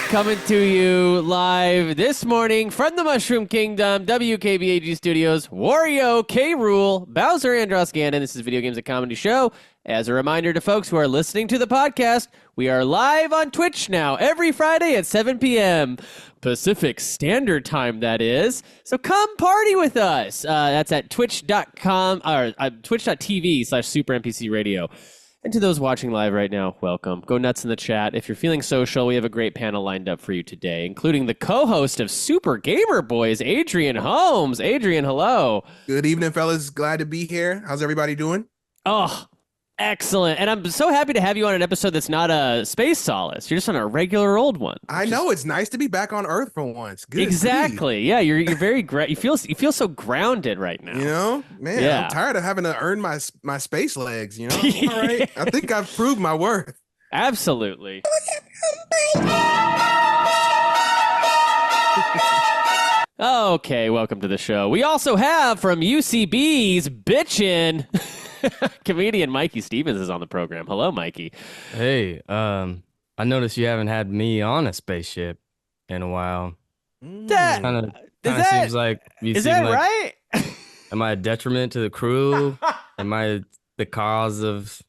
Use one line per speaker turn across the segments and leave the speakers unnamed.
coming to you live this morning from the Mushroom Kingdom, WKBAG Studios, Wario, K-Rool, Bowser, Andros Gannon. This is Video Games, a Comedy Show. As a reminder to folks who are listening to the podcast, we are live on Twitch now every Friday at 7 p.m. Pacific Standard Time, that is. So come party with us. That's at twitch.com or twitch.tv/Super NPC Radio. And to those watching live right now, welcome. Go nuts in the chat. If you're feeling social, we have a great panel lined up for you today, including the co-host of Super Gamer Boys, Adrian Holmes. Adrian, hello.
Good evening, fellas. Glad to be here. How's everybody doing?
Oh, excellent. And I'm so happy to have you on an episode that's not a Space Solace. You're just on a regular old one.
I know. It's nice to be back on Earth for once. Good.
Exactly. Yeah, you're very you feel so grounded right now.
You know? Man, yeah. I'm tired of having to earn my space legs, you know? All right. I think I've proved my worth.
Absolutely. Okay, welcome to the show. We also have from UCB's Bitchin'. Comedian Mikey Stephens is on the program. Hello, Mikey.
Hey, I noticed you haven't had me on a spaceship in a while.
That
seems like you
is
seem
that
like,
right?
Am I a detriment to the crew? Am I the cause of,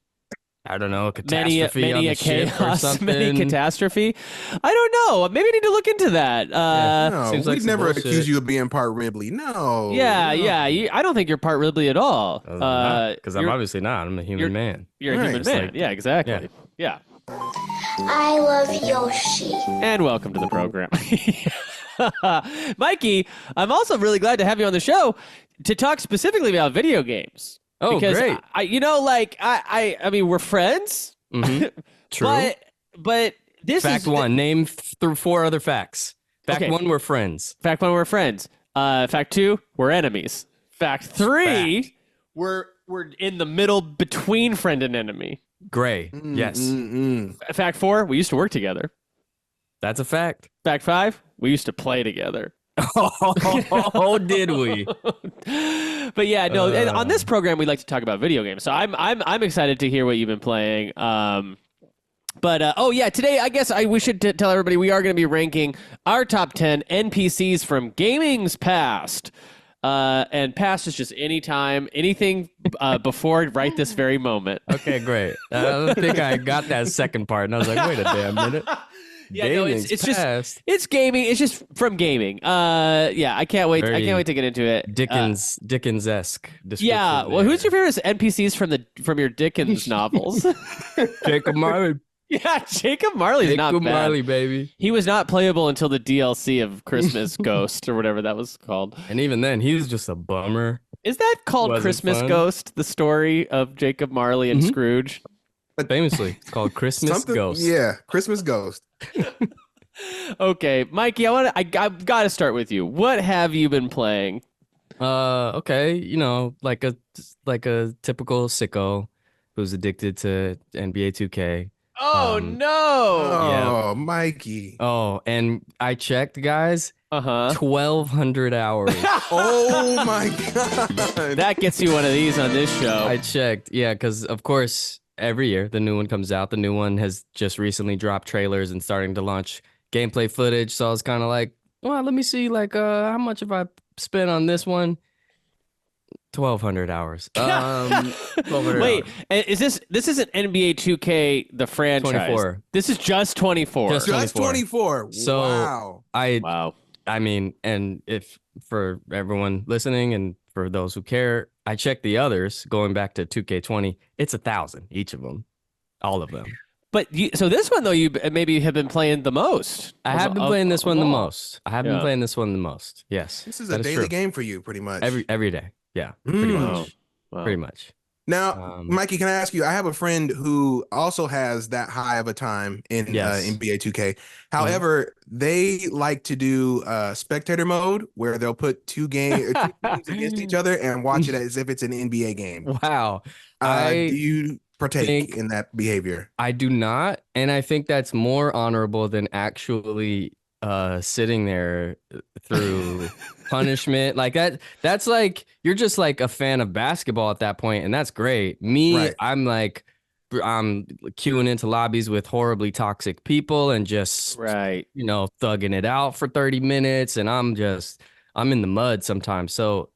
I don't know, a catastrophe on the ship or something?
Many catastrophe? I don't know. Maybe I need to look into that.
No,
seems
we'd
like
never
bullshit.
accuse you of being part Ripley. No.
Yeah. I don't think you're part Ridley at all.
Because I'm obviously not. I'm a human man.
You're a human man. Yeah, exactly. Yeah.
I love Yoshi.
And welcome to the program. Mikey, I'm also really glad to have you on the show to talk specifically about video games.
Oh,
because
great.
I mean, we're friends.
Mm-hmm. True.
But this
Fact
is...
one, name through 4 other facts. Fact
Okay.
1, we're friends.
Fact 1, we're friends. Fact 2, we're enemies. Fact 3, we're in the middle between friend and enemy.
Gray. Yes.
Fact 4, we used to work together.
That's a fact.
Fact 5, we used to play together.
Oh, did we?
But yeah, no. And on this program, we like to talk about video games. So I'm excited to hear what you've been playing. Today I guess we should tell everybody we are going to be ranking our top 10 NPCs from gaming's past. And past is just anything before right this very moment.
Okay, great. I don't think I got that second part, and I was like, wait a damn minute.
Yeah, no, it's
past.
just it's gaming. It's just from gaming. I can't wait. I can't wait to get into it.
Dickens-esque.
Yeah. Well, who's your favorite NPCs from your Dickens novels?
Jacob Marley.
Yeah, Jacob Marley's not bad.
Jacob Marley, baby.
He was not playable until the DLC of Christmas Ghost or whatever that was called.
And even then, he was just a bummer.
Is that called
Was it
Christmas
fun?
Ghost? The story of Jacob Marley and Scrooge.
Famously, it's called Christmas Ghost.
Yeah, Christmas Ghost.
Okay, Mikey, I've got to start with you. What have you been playing?
Okay, like a typical sicko who's addicted to NBA 2K.
Oh no!
Oh, Mikey.
Oh, and I checked, guys. 1,200 hours.
Oh my God.
That gets you one of these on this show.
I checked, yeah, because of course every year the new one comes out. The new one has just recently dropped trailers and starting to launch gameplay footage. So I was kind of like, well, let me see, how much have I spent on this one? 1,200 hours. 1,200
Wait,
hours.
is this isn't NBA 2K the franchise?
24.
This is just 24.
Just 24.
So
wow.
Wow.
I mean, and if for everyone listening and for those who care, I checked the others going back to 2K20. It's 1,000 each of them, all of them.
But so this one though, you maybe have been playing the most.
I have been playing this one the most. Yes,
This is a daily game for you, pretty much.
Every day. Yeah, pretty much.
Wow.
Pretty much.
Now, Mikey, can I ask you? I have a friend who also has that high of a time in NBA 2K. However, they like to do spectator mode where they'll put two teams against each other and watch it as if it's an NBA game.
Wow.
Do you partake in that behavior?
I do not, and I think that's more honorable than actually sitting there through punishment like that. That's like you're just like a fan of basketball at that point, and that's great. Me, right. I'm like, I'm queuing into lobbies with horribly toxic people and just
Right.
thugging it out for 30 minutes, and I'm in the mud sometimes. So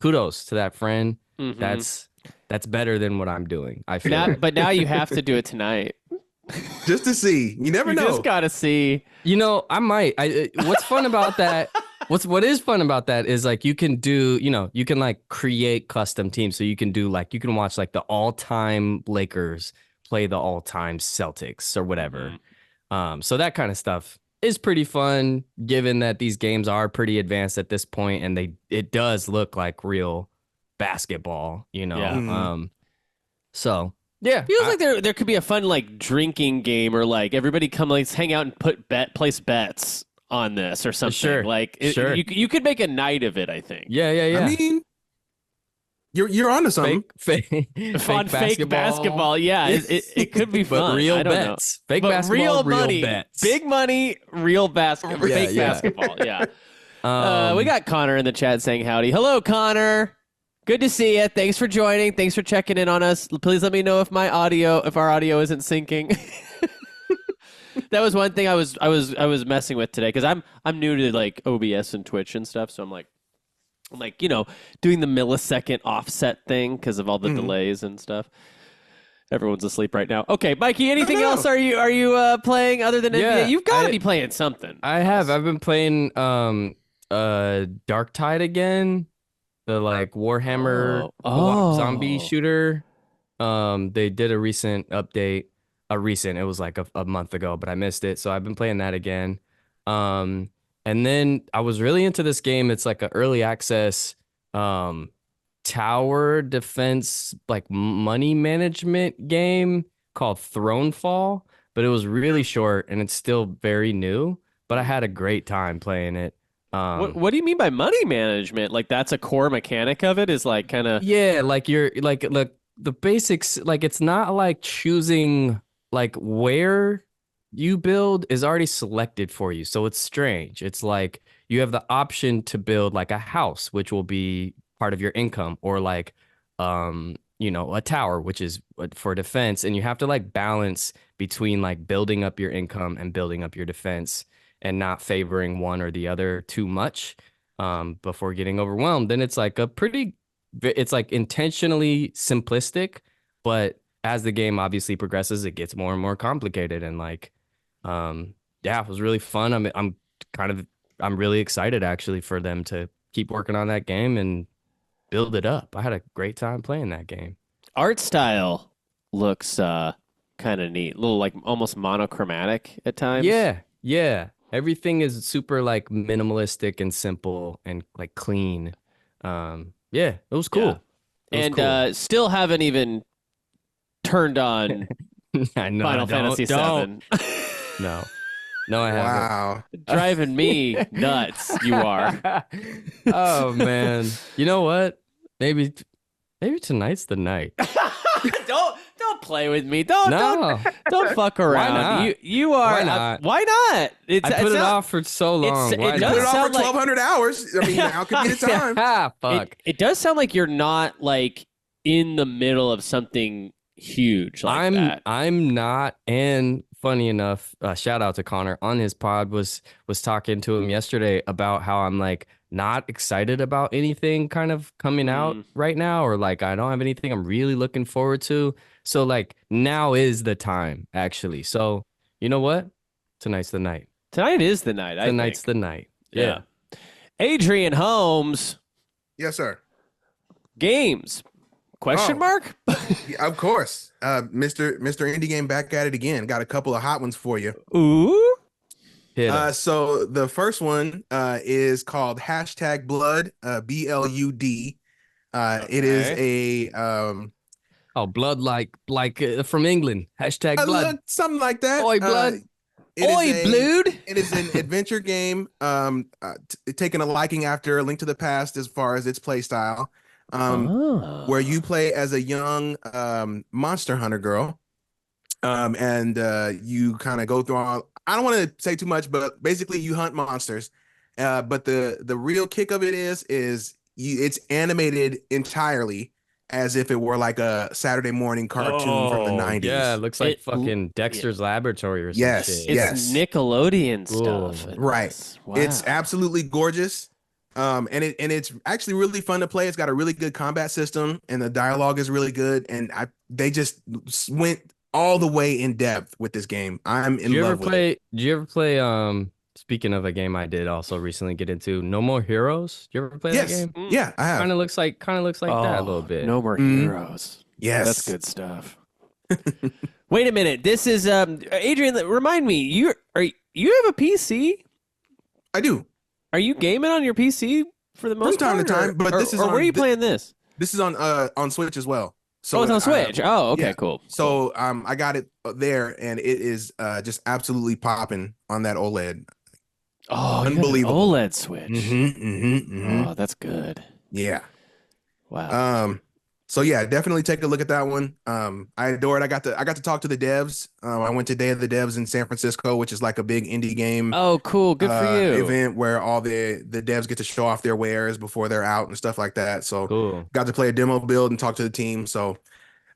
kudos to that friend.
Mhm.
That's better than what I'm doing, I feel
Now,
like.
but now you have to do it tonight.
Just to see. You never
You
know.
just gotta see.
I might. What's fun about that? What is fun about that is like you can do, you can like create custom teams. So you can do like, you can watch like the all-time Lakers play the all-time Celtics or whatever. So that kind of stuff is pretty fun, given that these games are pretty advanced at this point, and it does look like real basketball,
Yeah.
So yeah,
Feels like there could be a fun like drinking game, or like everybody come let's hang out and place bets on this or something.
Sure.
Like
Sure.
you could make a night of it, I think.
Yeah.
I mean, you're onto something.
Fake
basketball. Yeah, it could be fun.
But real
I don't
bets.
know.
Fake
But
basketball,
real money,
bets.
big money, real basketball,
Yeah,
fake
yeah.
basketball. Yeah. We got Connor in the chat saying howdy. Hello, Connor. Good to see you. Thanks for joining. Thanks for checking in on us. Please let me know if our audio isn't syncing. That was one thing I was messing with today, because I'm new to like OBS and Twitch and stuff, so I'm like doing the millisecond offset thing because of all the delays and stuff. Everyone's asleep right now. Okay, Mikey, anything else are you playing other than NBA? You've got to be playing something.
I've been playing Dark Tide again, the like Warhammer zombie shooter. They did a recent update. It was like a month ago, but I missed it, so I've been playing that again. And then I was really into this game. It's like an early access tower defense, like money management game called Thronefall, but it was really short and it's still very new, but I had a great time playing it.
What do you mean by money management? Like that's a core mechanic of it, is like kind of...
Yeah, like you're like the basics, like it's not like choosing like where you build is already selected for you. So it's strange. It's like you have the option to build like a house, which will be part of your income, or like a tower, which is for defense, and you have to like balance between like building up your income and building up your defense, and not favoring one or the other too much before getting overwhelmed. Then it's like it's like intentionally simplistic, but as the game obviously progresses, it gets more and more complicated. And like, it was really fun. I'm really excited actually for them to keep working on that game and build it up. I had a great time playing that game.
Art style looks kind of neat, a little like almost monochromatic at times.
Yeah. Everything is super like minimalistic and simple and like clean. It was cool.
Yeah. Still haven't even turned on Final Fantasy VII.
No, I haven't.
Wow.
Driving me nuts, you are.
Oh man. You know what? Maybe tonight's the night.
Don't play with me. Don't fuck around.
Why not?
You are.
Why not?
Why not?
I put it off for so long. Why
it
not?
Put it
does
off
sound
for
like
1,200 hours. I mean, now could be the time.
Fuck.
it does sound like you're not like in the middle of something huge like that.
I'm not. And funny enough, shout out to Connor on his pod was talking to him yesterday about how I'm like not excited about anything kind of coming out right now, or like I don't have anything I'm really looking forward to. So like now is the time actually. So you know what? Tonight's the night.
Tonight is the night.
Tonight's the night. Yeah.
Adrian Holmes.
Yes, sir.
Games. Question mark?
Yeah, of course. Mr. Indie Game back at it again. Got a couple of hot ones for you.
Ooh.
So the first one is called #Blood, BLUD. It is a
blood like from England. #blood.
Something like that.
Oi, blood.
Oi, blood.
It is an adventure game taking a liking after A Link to the Past as far as its play style. Where you play as a young monster hunter girl. And you kind of go through all, I don't want to say too much, but basically you hunt monsters. But the real kick of it is it's animated entirely, as if it were like a Saturday morning cartoon from the 90s.
Yeah, it looks like
It-
fucking Dexter's Laboratory or some
Yes,
shit.
It's
yes.
Nickelodeon
Cool.
stuff.
Right.
Wow.
It's absolutely gorgeous. And it's actually really fun to play. It's got a really good combat system, and the dialogue is really good. And they just went all the way in depth with this game. I'm in love with it.
Did you ever play speaking of a game I did also recently get into, No More Heroes? Did you ever play that
Yes.
game?
Yeah, I have.
Kind of looks like that a little bit.
No More Heroes.
Yes.
That's good stuff. Wait a minute. This is Adrian, remind me. You have a PC?
I do.
Are you gaming on your PC for the most
From time
part?
to time, but this is
or
on
where are you playing this?
This is on Switch as well. So
it's on Switch. Okay,
yeah.
cool.
So I got it there, and it is just absolutely popping on that OLED.
Oh,
unbelievable.
OLED Switch. Oh, that's good.
Yeah.
Wow.
So yeah, definitely take a look at that one. I adore it. I got to talk to the devs. I went to Day of the Devs in San Francisco, which is like a big indie game
Oh, cool. Good for you.
event where all the devs get to show off their wares before they're out and stuff like that. So
Cool.
got to play a demo build and talk to the team. So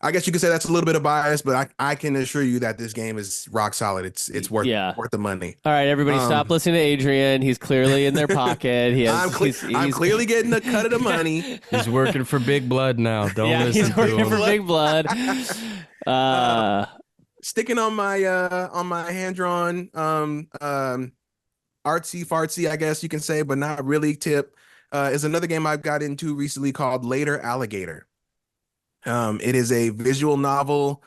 I guess you could say that's a little bit of bias, but I can assure you that this game is rock solid. It's worth the money.
All right, everybody, stop listening to Adrian. He's clearly in their pocket.
I'm clearly getting a cut of the money.
He's working for Big Blood now. Don't listen
he's
to
working
him.
for Big Blood.
Sticking on my hand drawn artsy fartsy, I guess you can say, but not really tip, is another game I've got into recently called Later Alligator. It is a visual novel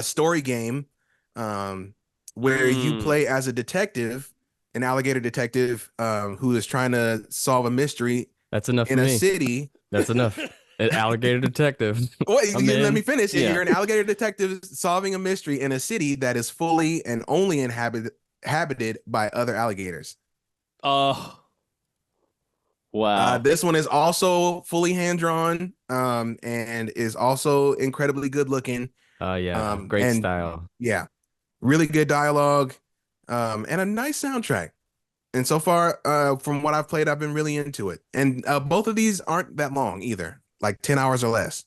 story game where you play as a detective, an alligator detective who is trying to solve a mystery.
That's enough
in
for
a
me.
city.
That's enough. An alligator detective.
Wait, let me finish.
Yeah.
You're an alligator detective solving a mystery in a city that is fully and only inhabited by other alligators.
Oh, wow.
This one is also fully hand drawn, and is also incredibly good looking.
Yeah, great style.
Yeah, really good dialogue, and a nice soundtrack. And so far, from what I've played, I've been really into it. And both of these aren't that long either, like 10 hours or less.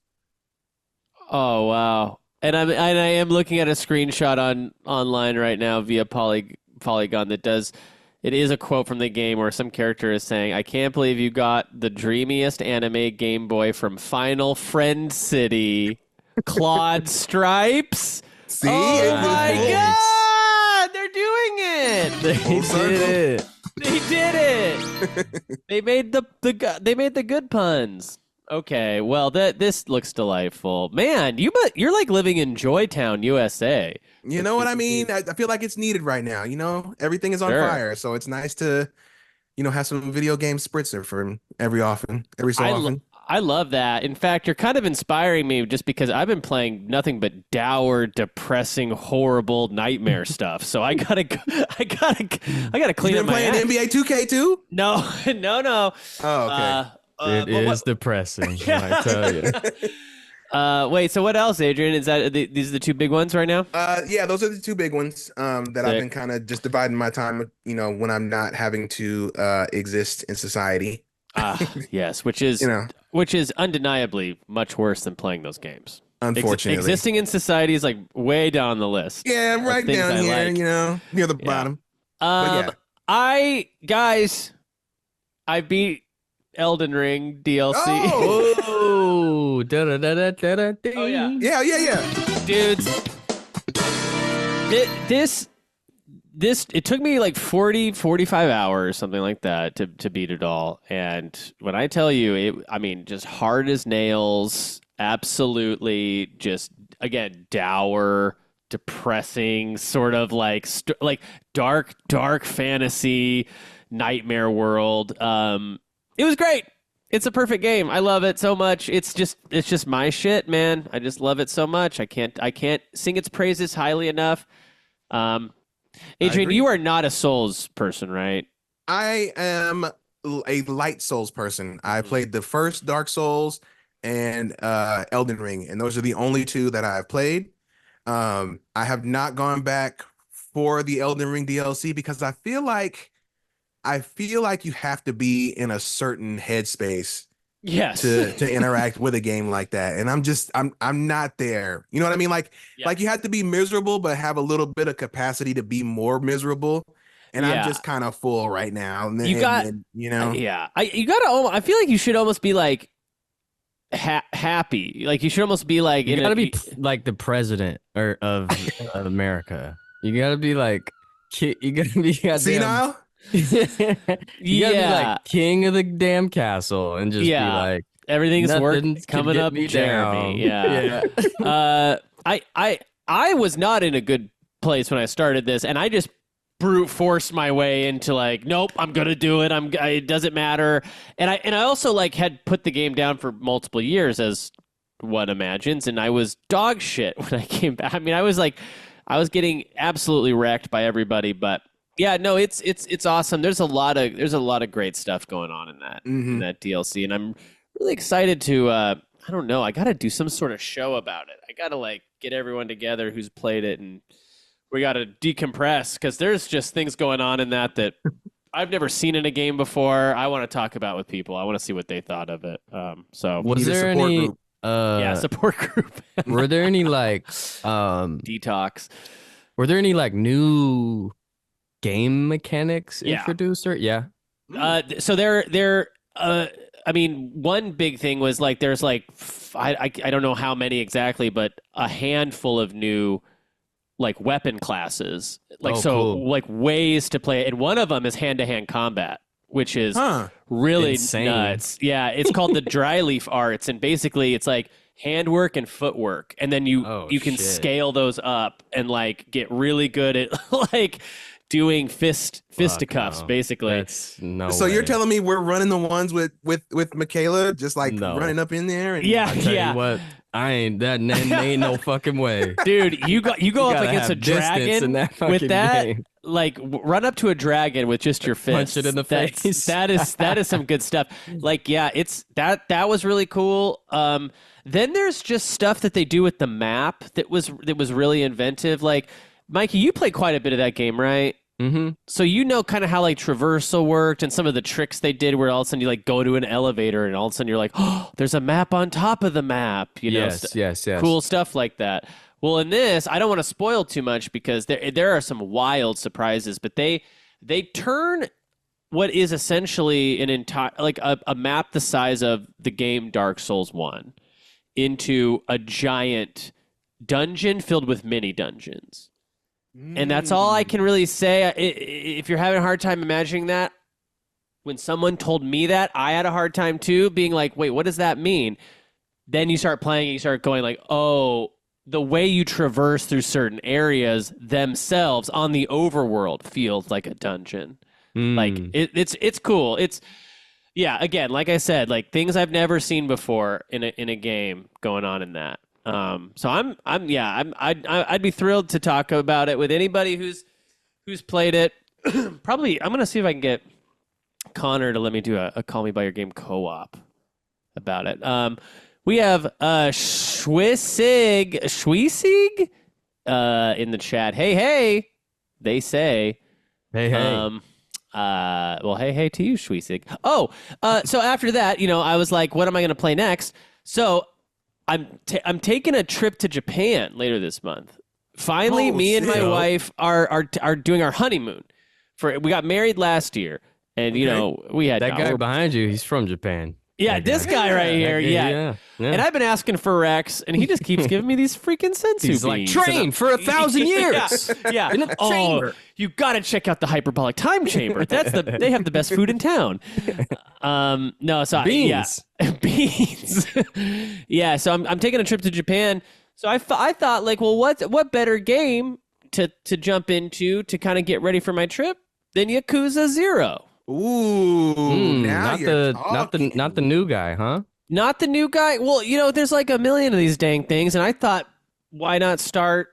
Oh, wow. And I am looking at a screenshot online right now via Polygon that does. It is a quote from the game where some character is saying, "I can't believe you got the dreamiest anime Game Boy from Final Friend City, Claude Stripes."
See?
Oh my God! They're doing it.
They did it.
They did it. They made the good puns. Okay, well this looks delightful, man. You're like living in Joytown, USA.
You know what I mean? I feel like it's needed right now. You know, everything is on fire, so it's nice to, have some video game spritzer for every so often.
I love that. In fact, you're kind of inspiring me just because I've been playing nothing but dour, depressing, horrible nightmare stuff. So I gotta clean
You
up my
playing
act.
NBA 2K too?
No.
Oh, okay.
It is depressing, I tell you.
Wait, so what else, Adrian? Is that these are the two big ones right now?
Yeah, those are the two big ones that I've been kind of just dividing my time, when I'm not having to exist in society.
Yes, which is undeniably much worse than playing those games.
Unfortunately,
existing in society is like way down the list.
Yeah, right down here,
like.
Near the bottom.
I beat Elden Ring DLC.
Oh,
Oh yeah.
Yeah.
Dudes. This it took me like 45 hours, something like that, to beat it all. And when I tell you just hard as nails, absolutely just again dour, depressing, sort of like dark fantasy nightmare world. It was great. It's a perfect game. I love it so much. It's just my shit, man. I just love it so much. I can't sing its praises highly enough. Adrian, you are not a Souls person, right?
I am a light Souls person. I played the first Dark Souls and Elden Ring, and those are the only two that I've played. I have not gone back for the Elden Ring DLC because I feel like you have to be in a certain headspace
Yes.
to interact with a game like that. And I'm not there. You know what I mean? Like you have to be miserable, but have a little bit of capacity to be more miserable. And I'm just kind of full right now. And
you got,
you know,
I feel like you should almost be like happy. Like you should almost be like,
you gotta be like the president of America. You gotta be like, you gotta be
senile.
You gotta be like king of the damn castle and just be like,
everything's working, coming up, Jeremy. Yeah. I was not in a good place when I started this, and I just brute forced my way into like, nope, I'm gonna do it. It doesn't matter. And I also like had put the game down for multiple years, as one imagines, and I was dog shit when I came back. I mean, I was getting absolutely wrecked by everybody, but yeah, no, it's awesome. There's a lot of great stuff going on in that in that DLC, and I'm really excited to I don't know, I got to do some sort of show about it. I got to like get everyone together who's played it, and we got to decompress because there's just things going on in that I've never seen in a game before. I want to talk about with people. I want to see what they thought of it. So
was there any
support group?
Were there any like
detox?
Were there any like new game mechanics introduced? Yeah.
So there I mean, one big thing was like there's like I don't know how many exactly, but a handful of new like weapon classes, like cool. Like ways to play it, and one of them is hand-to-hand combat, which is really insane. Nuts. Yeah, it's called the dry leaf arts, and basically it's like handwork and footwork, and then you can scale those up and like get really good at like doing fisticuffs, basically.
That's no
so
way.
You're telling me we're running the ones with Michaela, just like running up in there? And
I tell you what, I ain't that. Ain't no fucking way,
dude. You go up against a dragon with that. Game. Like run up to a dragon with just your fist.
Punch it in the face.
That is some good stuff. Like it's that was really cool. Then there's just stuff that they do with the map that was really inventive. Like Mikey, you played quite a bit of that game, right?
Mm-hmm.
So you know kind of how like traversal worked and some of the tricks they did where all of a sudden you like go to an elevator and all of a sudden you're like, oh, there's a map on top of the map. You know,
yes.
Cool stuff like that. Well, in this, I don't want to spoil too much because there are some wild surprises, but they turn what is essentially an entire like a map the size of the game Dark Souls 1 into a giant dungeon filled with mini dungeons. And that's all I can really say. If you're having a hard time imagining that, when someone told me that, I had a hard time too, being like, wait, what does that mean? Then you start playing and you start going like, oh, the way you traverse through certain areas themselves on the overworld feels like a dungeon. Like it's cool. It's again, like I said, like things I've never seen before in a game going on in that. So I'd be thrilled to talk about it with anybody who's played it. Probably, I'm gonna see if I can get Connor to let me do a Call Me by Your Game co-op about it. We have Schwisig in the chat. Hey, they say.
Hey.
Well, hey to you, Schwisig. Oh, so after that, I was like, what am I gonna play next? So. I'm taking a trip to Japan later this month. Finally, me and my wife are doing our honeymoon. We got married last year, and we had
that guy behind you. He's from Japan.
Yeah, this guy right here. Yeah. And I've been asking for Rex, and he just keeps giving me these freaking sensu
He's like, train for 1,000 years.
Yeah.
In a chamber.
You got to check out the hyperbolic time chamber. They have the best food in town.
Beans.
Beans. Yeah. So I'm taking a trip to Japan. So I thought like, well, what better game to jump into to kind of get ready for my trip than Yakuza 0.
Ooh,
not the new guy, huh?
Not the new guy. Well, there's like a million of these dang things, and I thought, why not start?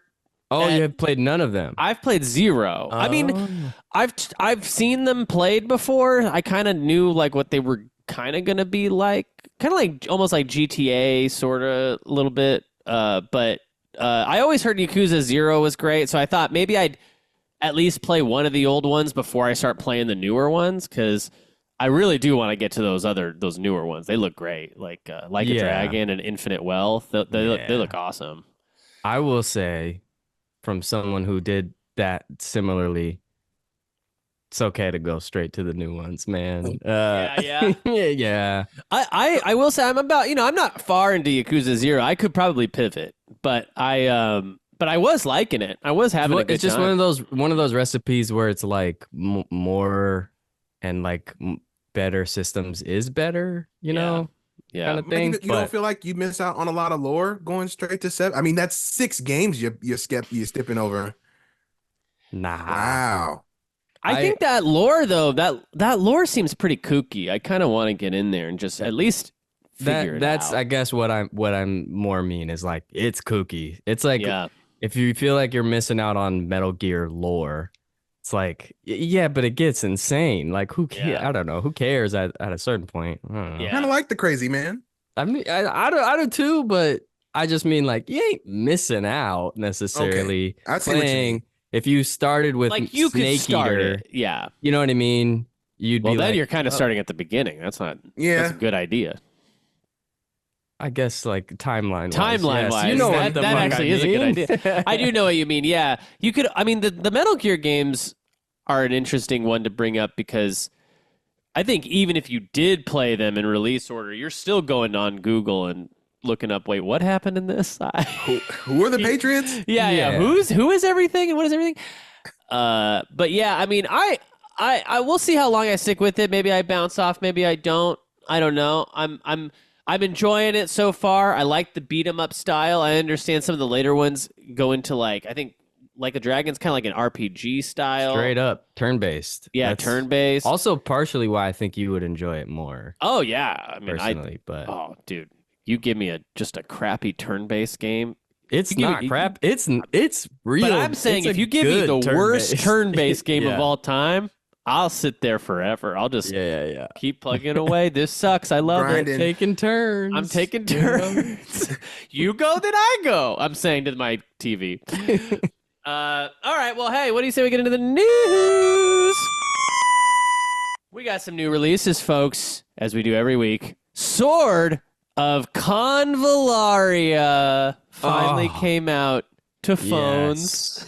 Oh, you have played none of them.
I've played 0. I mean, I've seen them played before. I kind of knew like what they were kind of gonna be like, kind of like almost like GTA, sort of a little bit. But I always heard Yakuza 0 was great, so I thought maybe I'd at least play one of the old ones before I start playing the newer ones, because I really do want to get to those newer ones. They look great, like a Dragon and Infinite Wealth. They look awesome.
I will say, from someone who did that similarly, it's okay to go straight to the new ones, man. Yeah.
I will say I'm not far into Yakuza 0. I could probably pivot, but I was liking it. I was having a good time.
It's just one of those recipes where it's like more and like better systems is better, you know?
Yeah.
Kind of thing.
You don't feel like you miss out on a lot of lore going straight to 7? I mean, that's 6 games you're skipping over.
Nah.
Wow.
I think that lore though, that lore seems pretty kooky. I kind of want to get in there and just at least figure it out.
I guess what I'm more mean is like it's kooky. It's like if you feel like you're missing out on Metal Gear lore, it's like, yeah, but it gets insane. Like, who cares?
Yeah.
I don't know. Who cares at a certain point? I don't know.
Yeah.
Kind of like the crazy man.
I mean, I do too, but I just mean like you ain't missing out necessarily.
Okay. I see what you mean.
If you started with
like you
Snake
could start
Eater,
it. Yeah.
you know what I mean? You'd be
then
like,
you're kind of starting at the beginning. That's not.
Yeah.
That's a good idea.
I guess like timeline
Wise,
you know
that actually is a good idea. I do know what you mean. Yeah, you could. I mean, the Metal Gear games are an interesting one to bring up because I think even if you did play them in release order, you're still going on Google and looking up. Wait, what happened in this?
Who are the Patriots?
Yeah. Who is everything and what is everything? But yeah, I mean, I will see how long I stick with it. Maybe I bounce off. Maybe I don't. I don't know. I'm enjoying it so far. I like the beat 'em up style. I understand some of the later ones go into like I think like a Dragon's kind of like an RPG style.
Straight up turn-based.
Yeah,
That's
turn-based.
Also partially why I think you would enjoy it more.
Oh yeah, I mean,
personally, but
oh dude, you give me just a crappy turn-based game.
It's not crap. It's real.
But I'm saying if you give me the worst turn-based game of all time, I'll sit there forever. I'll just keep plugging away. This sucks. I love
Grinding.
it.
Taking turns.
I'm taking turns. You go, then I go. I'm saying to my TV. All right. Well, hey, what do you say we get into the news? We got some new releases, folks, as we do every week. Sword of Convallaria finally came out to phones.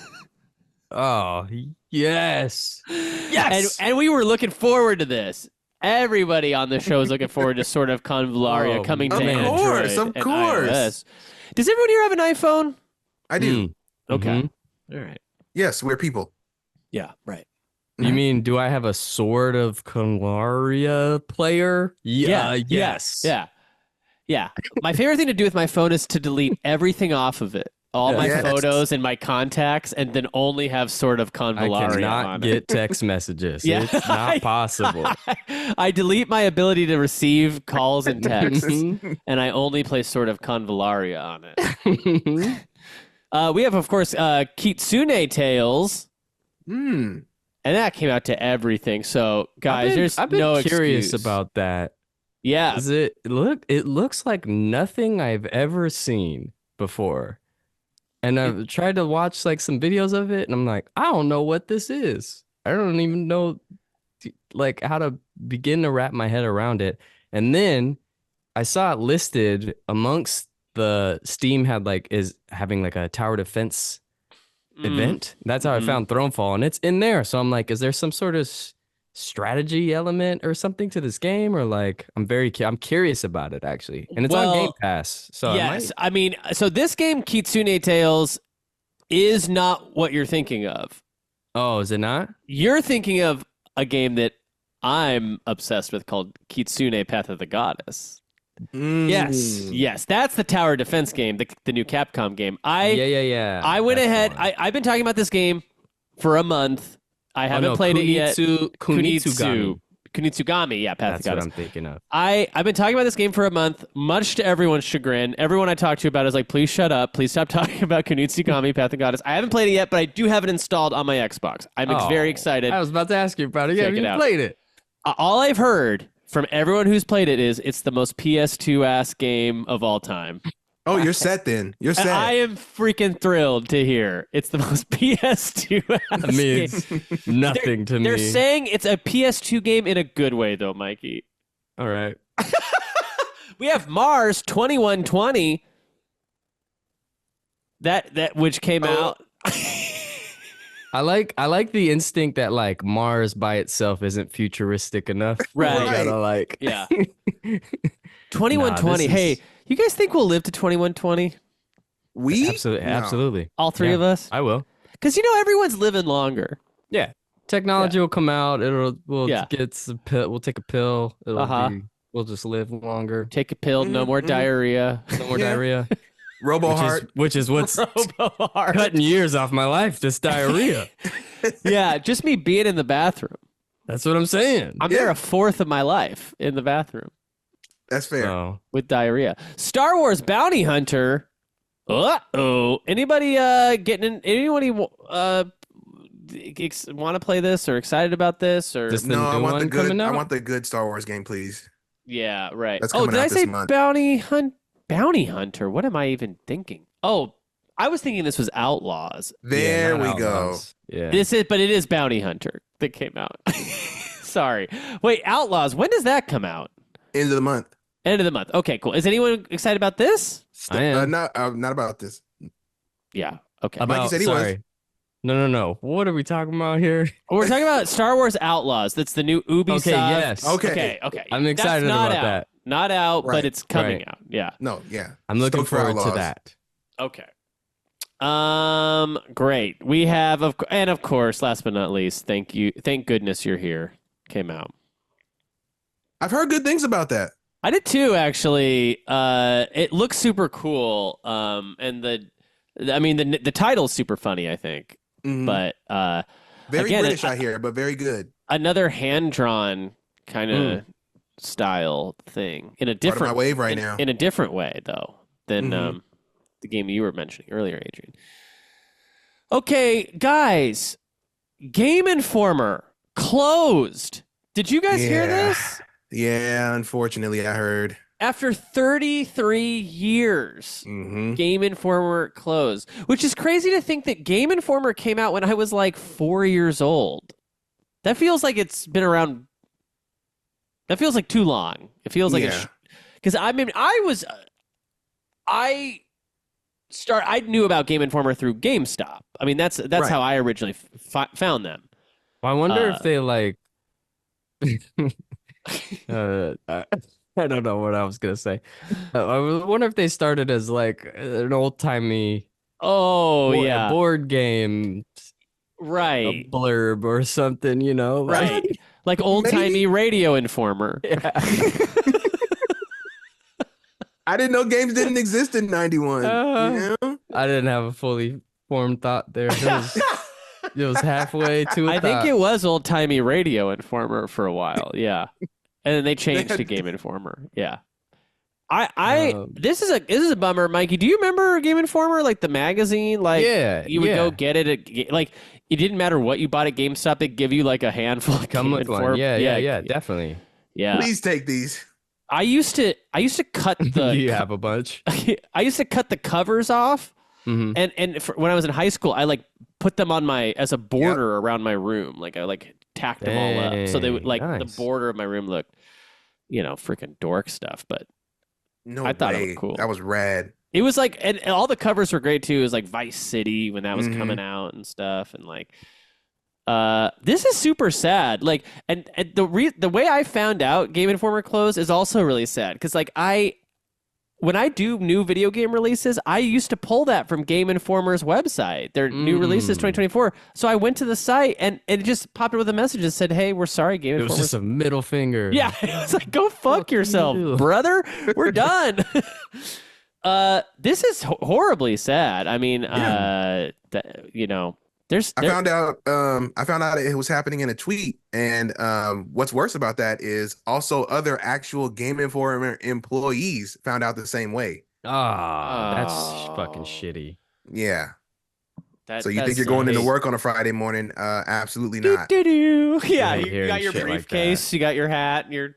Oh, yes. Yes.
And we were looking forward to this. Everybody on the show is looking forward to Sword of Convallaria coming to Android
of
and
course.
iOS. Does everyone here have an iPhone?
I do.
Okay. All right.
Yes, we're people.
Yeah, right.
You mean, do I have a Sword of Convallaria player? Yes.
Yeah. My favorite thing to do with my phone is to delete everything off of it. All my photos and my contacts, and then only have Sword of Convallaria
I cannot
on
get text messages.
Yeah.
It's not possible.
I delete my ability to receive calls and texts, and I only play Sword of Convallaria on it. We have, of course, Kitsune Tales. And that came out to everything. So, guys,
I've been
no
curious
excuse.
about that.
Yeah.
It looks like nothing I've ever seen before. And I've tried to watch like some videos of it, and I'm like, I don't know what this is. I don't even know like how to begin to wrap my head around it. And then I saw it listed amongst the Steam is having like a tower defense event. That's how I found Thronefall, and it's in there. So I'm like, is there some sort of strategy element or something to this game, or like I'm curious about it actually, and it's on Game Pass. So
yes, I mean, so this game Kitsune Tales is not what you're thinking of.
Oh, is it not?
You're thinking of a game that I'm obsessed with called Kitsune Path of the Goddess. Yes, that's the tower defense game, the new Capcom game. I went ahead. I've been talking about this game for a month. I haven't played it yet.
Kunitsugami.
Kunitsugami, yeah, Path of the Goddess.
That's what I'm thinking of.
I've been talking about this game for a month, much to everyone's chagrin. Everyone I talk to about it is like, please shut up. Please stop talking about Kunitsugami, Path of the Goddess. I haven't played it yet, but I do have it installed on my Xbox. I'm very excited.
I was about to ask you about it. Yeah, you played it.
All I've heard from everyone who's played it is it's the most PS2 ass game of all time.
Oh, you're set then. You're set.
I am freaking thrilled to hear it's the most PS2
I mean, it's nothing to me.
They're saying it's a PS2 game in a good way, though, Mikey.
All right.
We have Mars 2120. That which came out.
I like the instinct that like Mars by itself isn't futuristic enough.
Right.
You gotta like
Yeah. 2120. Hey, you guys think we'll live to 2120?
We
absolutely,
No.
absolutely.
All three of us?
I will.
Because everyone's living longer.
Yeah. Technology will come out. We'll
Yeah.
get some pill. We'll take a pill. We'll just live longer.
Take a pill, no more diarrhea.
No more diarrhea.
Robo Heart.
Which is what's
Robo-heart.
cutting years off my life. This diarrhea.
Yeah, just me being in the bathroom.
That's what I'm saying.
I'm there a fourth of my life in the bathroom
That's fair.
Oh.
with diarrhea. Star Wars Bounty Hunter. Uh-oh. Anybody anybody want to play this or excited about this or
This the
No, I
new
want the
one
good.
coming
I
out?
want the good Star Wars game, please.
Yeah, right.
That's
Oh,
coming
did
out
I
this
say
month.
Bounty Hunter? What am I even thinking? Oh, I was thinking this was Outlaws.
There
not
we go.
Outlaws. Yeah.
But it is Bounty Hunter that came out. Sorry. Wait, Outlaws. When does that come out?
End of the month.
End of the month. Okay, cool. Is anyone excited about this?
I am.
Not about this.
Yeah. Okay.
Mikey said he was.
sorry. No. What are we talking about here?
We're talking about Star Wars Outlaws. That's the new Ubisoft.
Okay, yes.
Okay.
Okay.
I'm excited
That's not
about
out.
that.
Not out, but
Right.
it's coming
Right.
out. Yeah.
No, yeah.
I'm looking
Stoked for
forward to
Outlaws.
that.
Okay. Great. We have, of course, last but not least, thank goodness you're here. Came out.
I've heard good things about that.
I did too, actually. It looks super cool. And the title's super funny, I think.
Mhm.
But
Very
again,
British, I hear, but very good.
another hand-drawn kind of style thing in a
Part of
different
my wave right now.
in a different way, though, than
Mhm.
the game you were mentioning earlier, Adrian. Okay, guys, Game Informer closed. Did you guys hear
Yeah.
this?
Yeah, unfortunately, I heard.
After 33 years,
Mm-hmm.
Game Informer closed, which is crazy to think that Game Informer came out when I was like 4 years old. That feels like it's been around. That feels like too long. It feels like because I knew about Game Informer through GameStop. I mean, that's
Right.
how I originally found them.
Well, I wonder if they like. I don't know what I was gonna say. I wonder if they started as like an old timey
Yeah,
board game,
right,
a blurb or something, you know? Like,
right, like old timey Radio Informer.
yeah.
I didn't know games didn't exist in 91. You know?
I didn't have a fully formed thought there. It was halfway to a
I think
thought.
it was old timey Radio Informer for a while. Yeah, and then they changed to Game Informer. Yeah. This is a bummer, Mikey. Do you remember Game Informer, like the magazine? Like, you would go get it like it didn't matter what you bought at GameStop; they'd give you like a handful of
Come
Game
look
Informer.
one. Yeah, definitely.
Yeah.
Please take these.
I used to cut the.
You have a bunch.
I used to cut the covers off,
Mhm.
and when I was in high school, I like put them on as a border around my room. Like I tacked them all up, so they would the
nice.
border of my room looked, freaking dork stuff. But
No
I thought it
way.
was cool.
That was rad.
it was like, and all the covers were great too. It was like Vice City when that was
Mhm.
coming out and stuff, and like. This is super sad. Like, and the way I found out Game Informer closed is also really sad because like when I do new video game releases, I used to pull that from Game Informer's website, their new releases 2024. So I went to the site and it just popped up with a message that said, "Hey, we're sorry, Game
It was
Informer."
just a middle finger.
Yeah, it was like, "Go fuck yourself,
you.
brother. We're done." This is horribly sad. I mean,
I found out it was happening in a tweet, and what's worse about that is also other actual Game Informer employees found out the same way.
That's fucking shitty.
Yeah. So you
that's
think you're going into
nice.
work on a Friday morning? Absolutely not.
Doo-doo-doo. Yeah,
hate
you
hearing
got your
shit like
briefcase, you got your hat, and your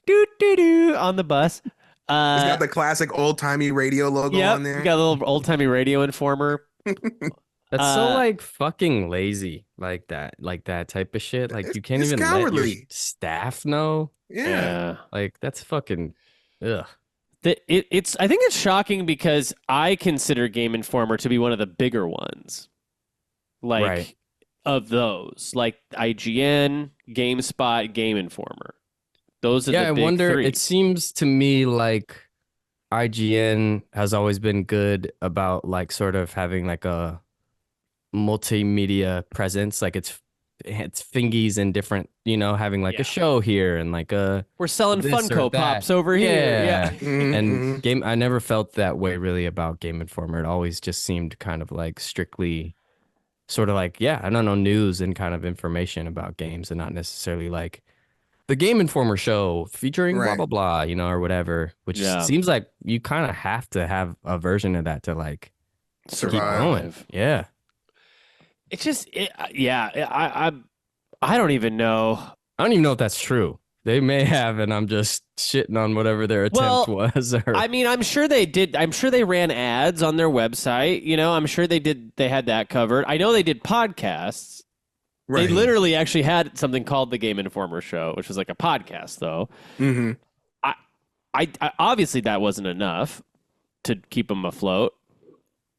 doo-doo-doo on the bus.
It's got the classic old timey radio logo on there.
Got a little old timey radio informer.
That's so like fucking lazy, like that type of shit. Like you can't even let your staff know.
Yeah.
Like that's fucking ugh.
I think it's shocking because I consider Game Informer to be one of the bigger ones. Like of those, like IGN, GameSpot, Game Informer. Those are the big
I wonder.
three.
It seems to me like IGN has always been good about like sort of having like a multimedia presence. Like it's fingies and different, having like a show here and like we're
selling Funko Pops over here. Yeah.
And I never felt that way really about Game Informer. It always just seemed kind of like strictly sort of like, I don't know, news and kind of information about games and not necessarily like the Game Informer show featuring blah, blah, blah, or whatever, which seems like you kind of have to have a version of that to like
survive.
Keep going. Yeah.
It's just, I don't even know.
I don't even know if that's true. They may have, and I'm just shitting on whatever their attempt was.
I mean, I'm sure they did. I'm sure they ran ads on their website. I'm sure they did. They had that covered. I know they did podcasts. Right. They literally actually had something called the Game Informer Show, which was like a podcast, though.
Mm-hmm.
I obviously that wasn't enough to keep them afloat.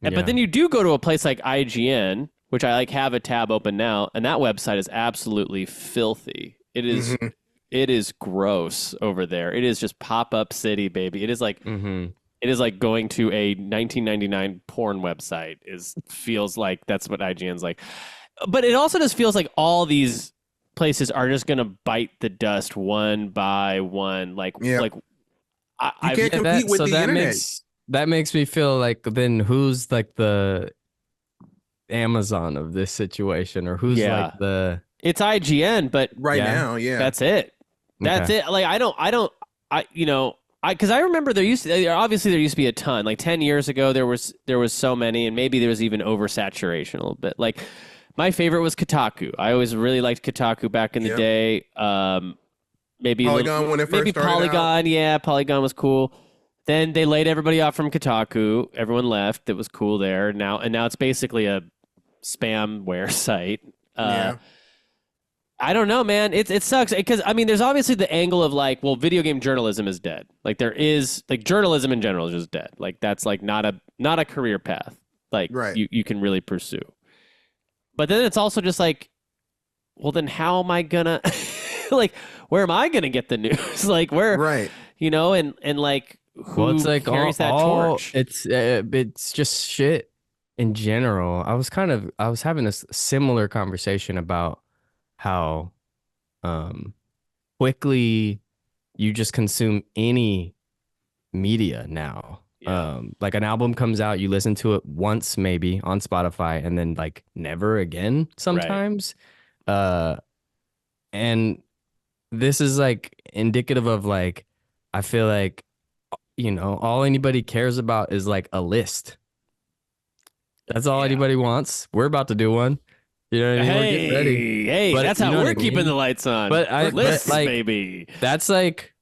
But then you do go to a place like IGN, which I like have a tab open now, and that website is absolutely filthy. It is. Mm-hmm. It is gross over there. It is just pop-up city, baby. It is like it is like going to a 1999 porn website. Feels like that's what IGN's like. But it also just feels like all these places are just gonna bite the dust one by one.
You can't compete with the internet.
That makes me feel like then who's like the Amazon of this situation, or who's like the? It's
IGN, but
now,
that's it. That's it. Like because I remember there used to be a ton. Like 10 years ago, there was so many, and maybe there was even oversaturation a little bit. Like my favorite was Kotaku. I always really liked Kotaku back in the day. Maybe
Polygon when it first started
Polygon.
out.
Yeah, Polygon was cool. Then they laid everybody off from Kotaku. Everyone left. It was cool there. Now it's basically a spamware site. I don't know, man. It sucks because I mean, there's obviously the angle of like, well, video game journalism is dead. Like there is like journalism in general is just dead. Like that's like not a career path. Like you can really pursue. But then it's also just like, well, then how am I gonna like where am I gonna get the news? Like where and like who
it's like
carries that torch?
It's just shit in general. I was having a similar conversation about how quickly you just consume any media now. Like an album comes out, you listen to it once maybe on Spotify and then like never again sometimes. And this is like indicative of like, I feel like, all anybody cares about is like a list. That's all anybody wants. We're about to do one. You know what I mean? We're getting ready.
Hey, but that's how we're keeping the lights on. Lists, baby.
That's like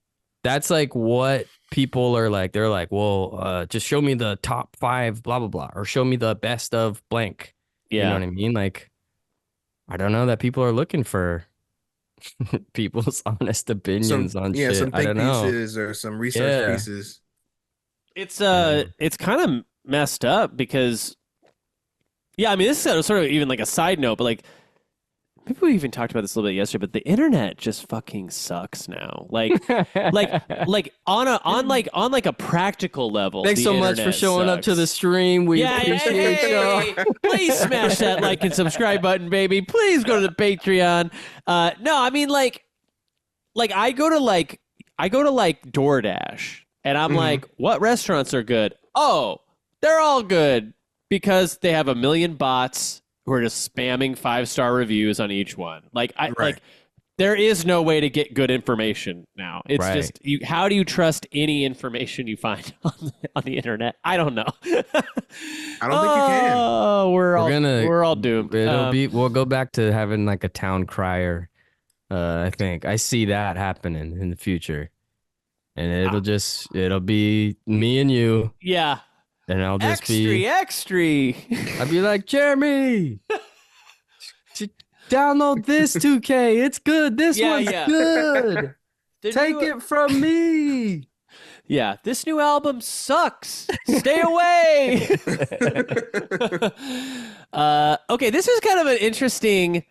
what people are like. They're like, well, just show me the top 5, blah, blah, blah, or show me the best of blank.
Yeah.
You know what I mean? Like, I don't know that people are looking for people's honest opinions on shit.
Some think pieces or some research pieces.
It's kind of messed up because I mean, this is sort of even like a side note, but like maybe we even talked about this a little bit yesterday, but the internet just fucking sucks now. Like on a practical level.
Thanks so much for showing up to the stream. We appreciate you.
Please smash that like and subscribe button, baby. Please go to the Patreon. No, I mean like I go to DoorDash and I'm like, what restaurants are good? Oh, they're all good. Because they have a million bots who are just spamming 5-star reviews on each one. Like there is no way to get good information now. It's just how do you trust any information you find on the internet? I don't know.
I don't think you can.
Oh, we're all doomed.
We'll go back to having like a town crier. I think I see that happening in the future. and it'll be me and you.
Yeah.
And I'll just
extra.
I'll be like, Jeremy, download this 2K. It's good. This one's good. Take it from me.
Yeah, this new album sucks. Stay away. Okay, this is kind of an interesting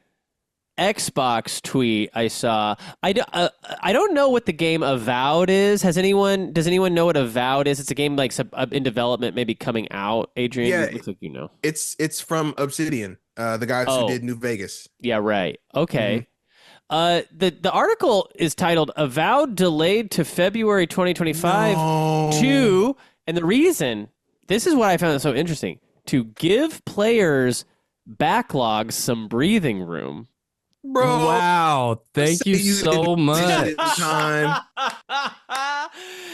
Xbox tweet I saw. I don't know what the game Avowed is. Does anyone know what Avowed is? It's a game like in development, maybe coming out. Adrian,
yeah,
it looks like you know.
It's from Obsidian, the guys who did New Vegas.
Yeah, right. Okay. The article is titled "Avowed Delayed to February 2025."
No.
And the reason, this is what I found so interesting, to give players backlogs some breathing room.
Bro,
wow! Thank you so much.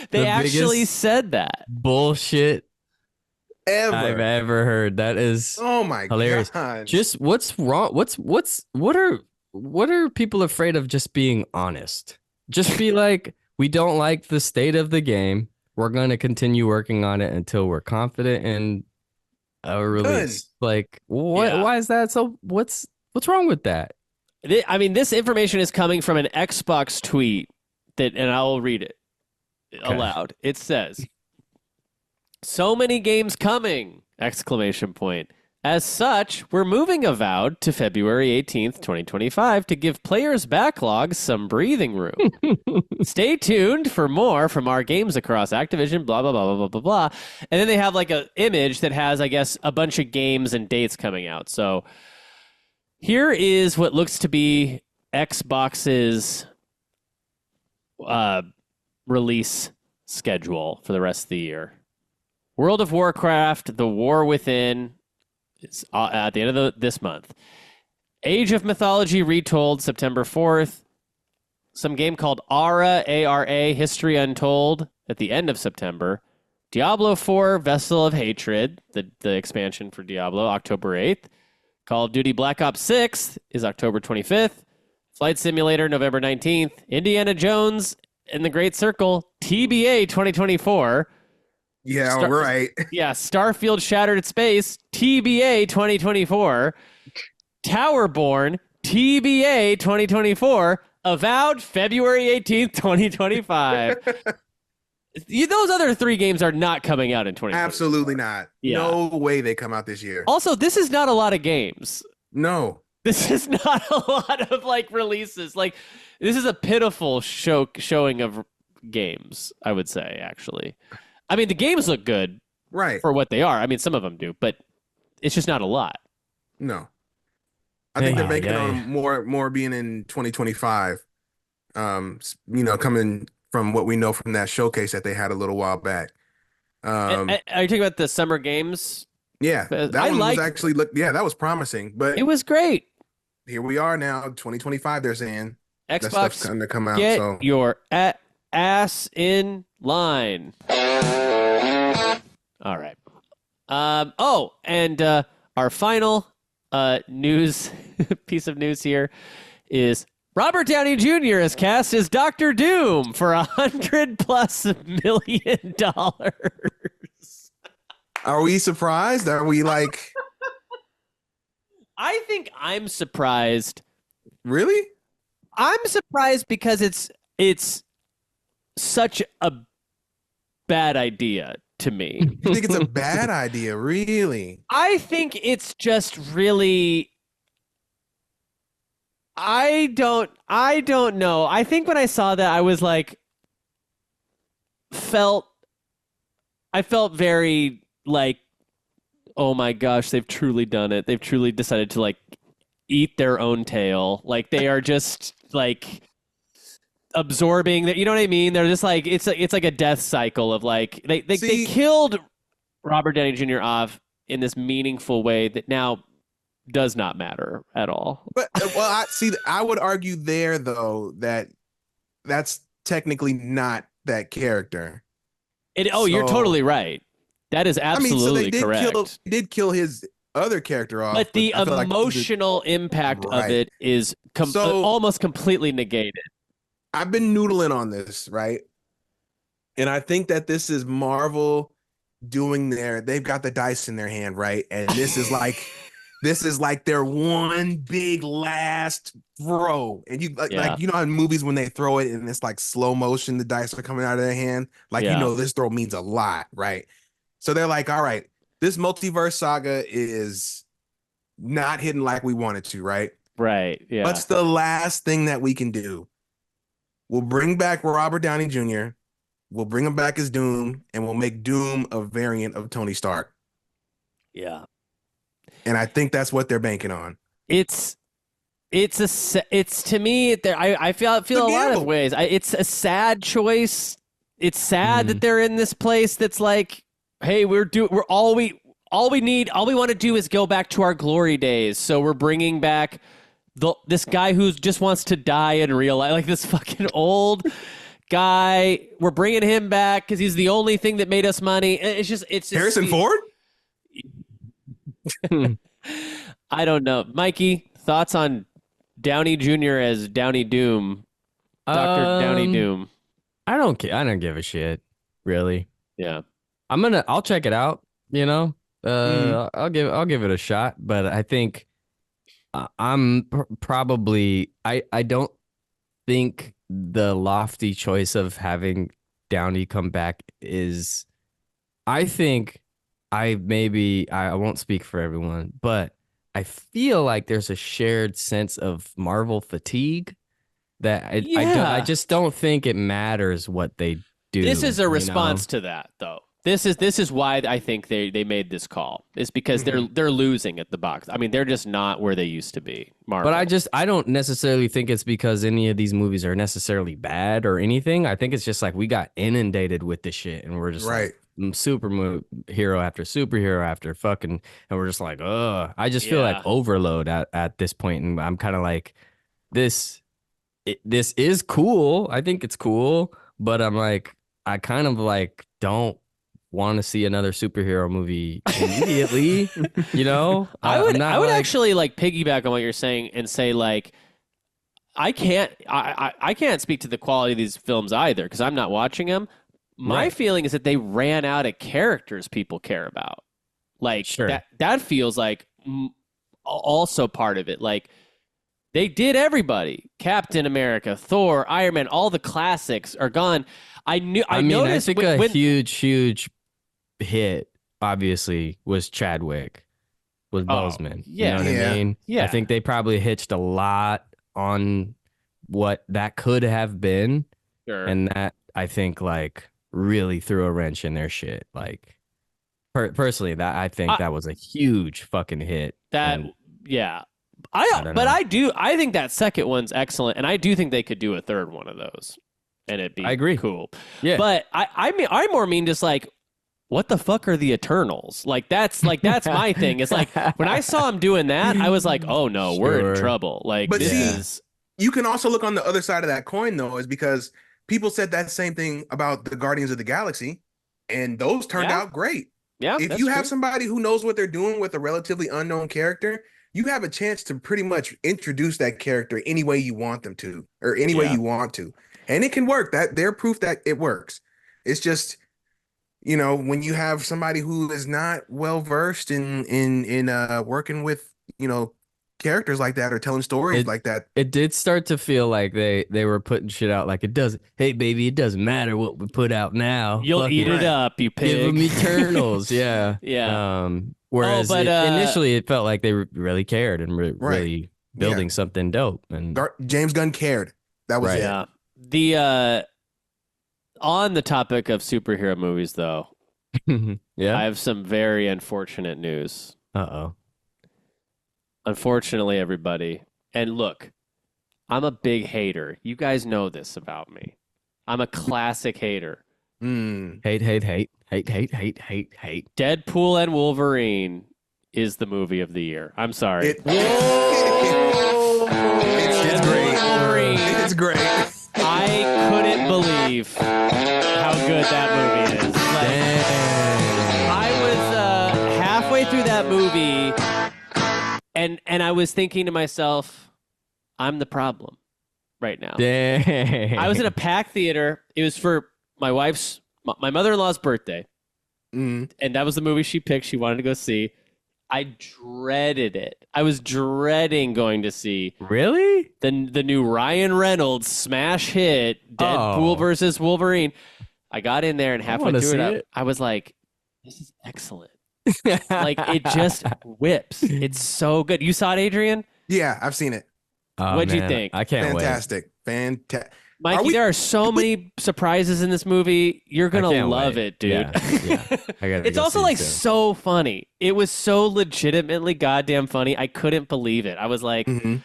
They actually said that.
Bullshit
ever
I've ever heard. That is hilarious.
God.
Just what's wrong? What are people afraid of just being honest? Just be like, we don't like the state of the game. We're going to continue working on it until we're confident in a release.
Good.
Like, what?
Yeah.
Why is that so? What's wrong with that?
I mean, this information is coming from an Xbox tweet and I will read it aloud. It says, "So many games coming! ! As such, we're moving Avowed to February 18th, 2025 to give players backlogs some breathing room. Stay tuned for more from our games across Activision, blah, blah, blah, blah, blah, blah, blah." And then they have like an image that has, I guess, a bunch of games and dates coming out. So here is what looks to be Xbox's release schedule for the rest of the year. World of Warcraft, The War Within, is at the end of this month. Age of Mythology Retold, September 4th. Some game called Ara, A-R-A, History Untold, at the end of September. Diablo 4, Vessel of Hatred, the expansion for Diablo, October 8th. Call of Duty Black Ops 6 is October 25th. Flight Simulator, November 19th. Indiana Jones and the Great Circle, TBA 2024.
Yeah, right.
Yeah, Starfield Shattered Space, TBA 2024. Towerborn, TBA 2024. Avowed, February 18th, 2025. Those other three games are not coming out in 2025.
Absolutely not.
Yeah.
No way they come out this year.
Also, this is not a lot of games.
No.
This is not a lot of like releases. Like, this is a pitiful showing of games, I would say, actually. I mean, the games look good for what they are. I mean, some of them do, but it's just not a lot.
No. I think they're banking on more being in 2025. Coming from what we know from that showcase that they had a little while back.
Are you talking about the summer games?
Yeah, that one was actually that was promising, but
it was great.
Here we are now, 2025. They're saying
Xbox
that stuff's going to come out.
Get
so
your ass in line. All right. And our final news piece of news here is Robert Downey Jr. is cast as Dr. Doom for $100+ million.
Are we surprised? Are we like?
I think I'm surprised.
Really?
I'm surprised because it's such a bad idea to me.
You think it's a bad idea, really?
I think it's just really I don't know. I think when I saw that I was like I felt very like, oh my gosh, they've truly done it. They've truly decided to like eat their own tail. Like they are just like absorbing that, you know what I mean? They're just like it's like a death cycle of like they killed Robert Downey Jr. off in this meaningful way that now does not matter at all.
But I would argue there though that that's technically not that character.
You're totally right. That is absolutely correct.
They did kill his other character off,
but the emotional impact of it is almost completely negated.
I've been noodling on this, right? And I think that this is Marvel doing they've got the dice in their hand, right? And this is like their one big last throw. And you like you know how in movies when they throw it and it's like slow motion, the dice are coming out of their hand. Like this throw means a lot, right? So they're like, all right, this multiverse saga is not hitting like we wanted to, right?
Right. Yeah.
What's the last thing that we can do? We'll bring back Robert Downey Jr. We'll bring him back as Doom, and we'll make Doom a variant of Tony Stark.
Yeah.
And I think that's what they're banking on.
It's to me, I feel a lot of ways. It's a sad choice. It's sad that they're in this place that's like, hey, all we want to do is go back to our glory days. So we're bringing back this guy who just wants to die in real life, like this fucking old guy. We're bringing him back because he's the only thing that made us money. It's just
Harrison Ford.
I don't know, Mikey. Thoughts on Downey Jr. as Downey Doom, Dr. Downey Doom?
I don't give a shit, really.
Yeah,
I'll check it out. You know, I'll give it a shot. But I think I'm probably I don't think the lofty choice of having Downey come back is. I think I won't speak for everyone, but I feel like there's a shared sense of Marvel fatigue that I just don't think it matters what they do.
This is a response to that, though. This is why I think they made this call. It's because they're losing at the box. I mean, they're just not where they used to be. Marvel.
But I don't necessarily think it's because any of these movies are necessarily bad or anything. I think it's just like we got inundated with this shit, and we're just like superhero after superhero after fucking, and we're just like, ugh. I just feel like overload at this point, and I'm kind of like, this is cool. I think it's cool, but I'm like, I kind of like don't want to see another superhero movie immediately. You know,
I would actually like piggyback on what you're saying and say like, I can't speak to the quality of these films either because I'm not watching them. My feeling is that they ran out of characters people care about. Like that feels like also part of it. Like they did everybody. Captain America, Thor, Iron Man, all the classics are gone. I noticed
I think a huge hit obviously was Chadwick with Boseman.
Yeah.
You know what I mean? Yeah. I think they probably hitched a lot on what that could have been.
Sure.
And that I think like really threw a wrench in their shit. Like personally, that I think that was a huge fucking hit. I think that second one's excellent, and I do think they could do a third one of those, and it'd be cool. Yeah, but I more mean just like, what the fuck are the Eternals? Like that's my thing. It's like when I saw him doing that, I was like, oh no, we're in trouble. Like, but
you can also look on the other side of that coin though, is because people said that same thing about the Guardians of the Galaxy, and those turned out great. Yeah, if you have somebody who knows what they're doing with a relatively unknown character, you have a chance to pretty much introduce that character any way you want them to, or any way you want to, and it can work. That they're proof that it works. It's just, you know, when you have somebody who is not well versed in working with, you know, characters like that or telling stories like that.
It did start to feel like they were putting shit out like it doesn't. Hey baby, it doesn't matter what we put out now.
You'll eat it up, you pig.
Give them Eternals, yeah. Whereas initially it felt like they really cared and really building something dope. And
James Gunn cared. That was it.
Yeah. The on the topic of superhero movies, though, I have some very unfortunate news. Unfortunately, everybody, and look, I'm a big hater. You guys know this about me. I'm a classic hater.
Hate.
Deadpool and Wolverine is the movie of the year. I'm sorry.
It's great. It's great.
I couldn't believe how good that movie is. Like, I was halfway through that movie, and I was thinking to myself, I'm the problem right now.
Dang.
I was in a packed theater. It was for my mother-in-law's birthday, and that was the movie she picked. She wanted to go see. I dreaded it. I was dreading going to see the new Ryan Reynolds smash hit Deadpool versus Wolverine. I got in there and halfway through it, I was like, "This is excellent." Like it just whips. It's so good. You saw it, Adrian?
Yeah, I've seen it.
What'd you think?
I can't wait.
Fantastic.
Mikey, there are so many surprises in this movie. You're going to love it, dude.
Yeah.
It's also like so funny. It was so legitimately goddamn funny. I couldn't believe it. I was like, and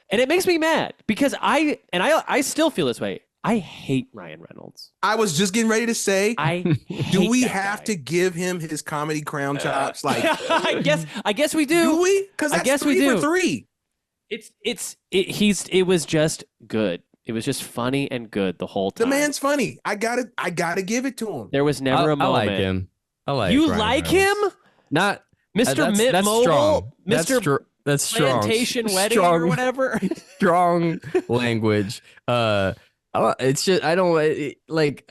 it makes me mad because I still feel this way. I hate Ryan Reynolds.
I was just getting ready to say, do we have
guy.
to give him his comedy crown chops? Like,
I guess we do.
Do we? Because
I guess we do.
For 3.
It was just good. It was just funny and good the whole time.
The man's funny. I gotta give it to him.
There was never a moment.
I like him. I like
you
Ryan
like
Reynolds.
him?
Not
Mr. Mint Mobile,
strong.
Mr.
That's strong.
Plantation Wedding or whatever.
Strong language. It's just I don't like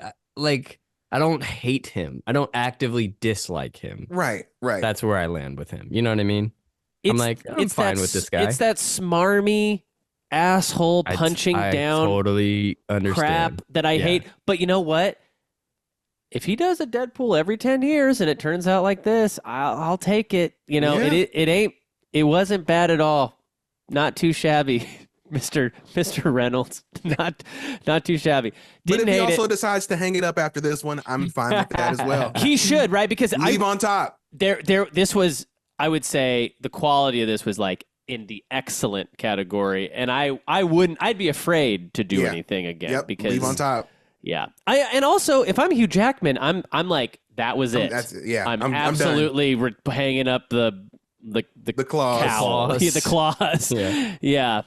I don't hate him. I don't actively dislike him.
Right.
That's where I land with him. You know what I mean? I'm fine with this guy.
It's that smarmy asshole punching down
totally understand.
crap that I hate. But you know what? If he does a Deadpool every 10 years and it turns out like this, I'll take it. You know, it wasn't bad at all. Not too shabby. Mr. Reynolds, not too shabby.
But if he also decides to hang it up after this one, I'm fine with that as well.
He should, right? Because
leave on top.
This was, I would say, the quality of this was like in the excellent category, and I'd be afraid to do anything again because
leave on top.
Yeah, and also if I'm Hugh Jackman, I'm like that was it. I'm absolutely hanging up the
claws.
Cowl. The claws. Yeah.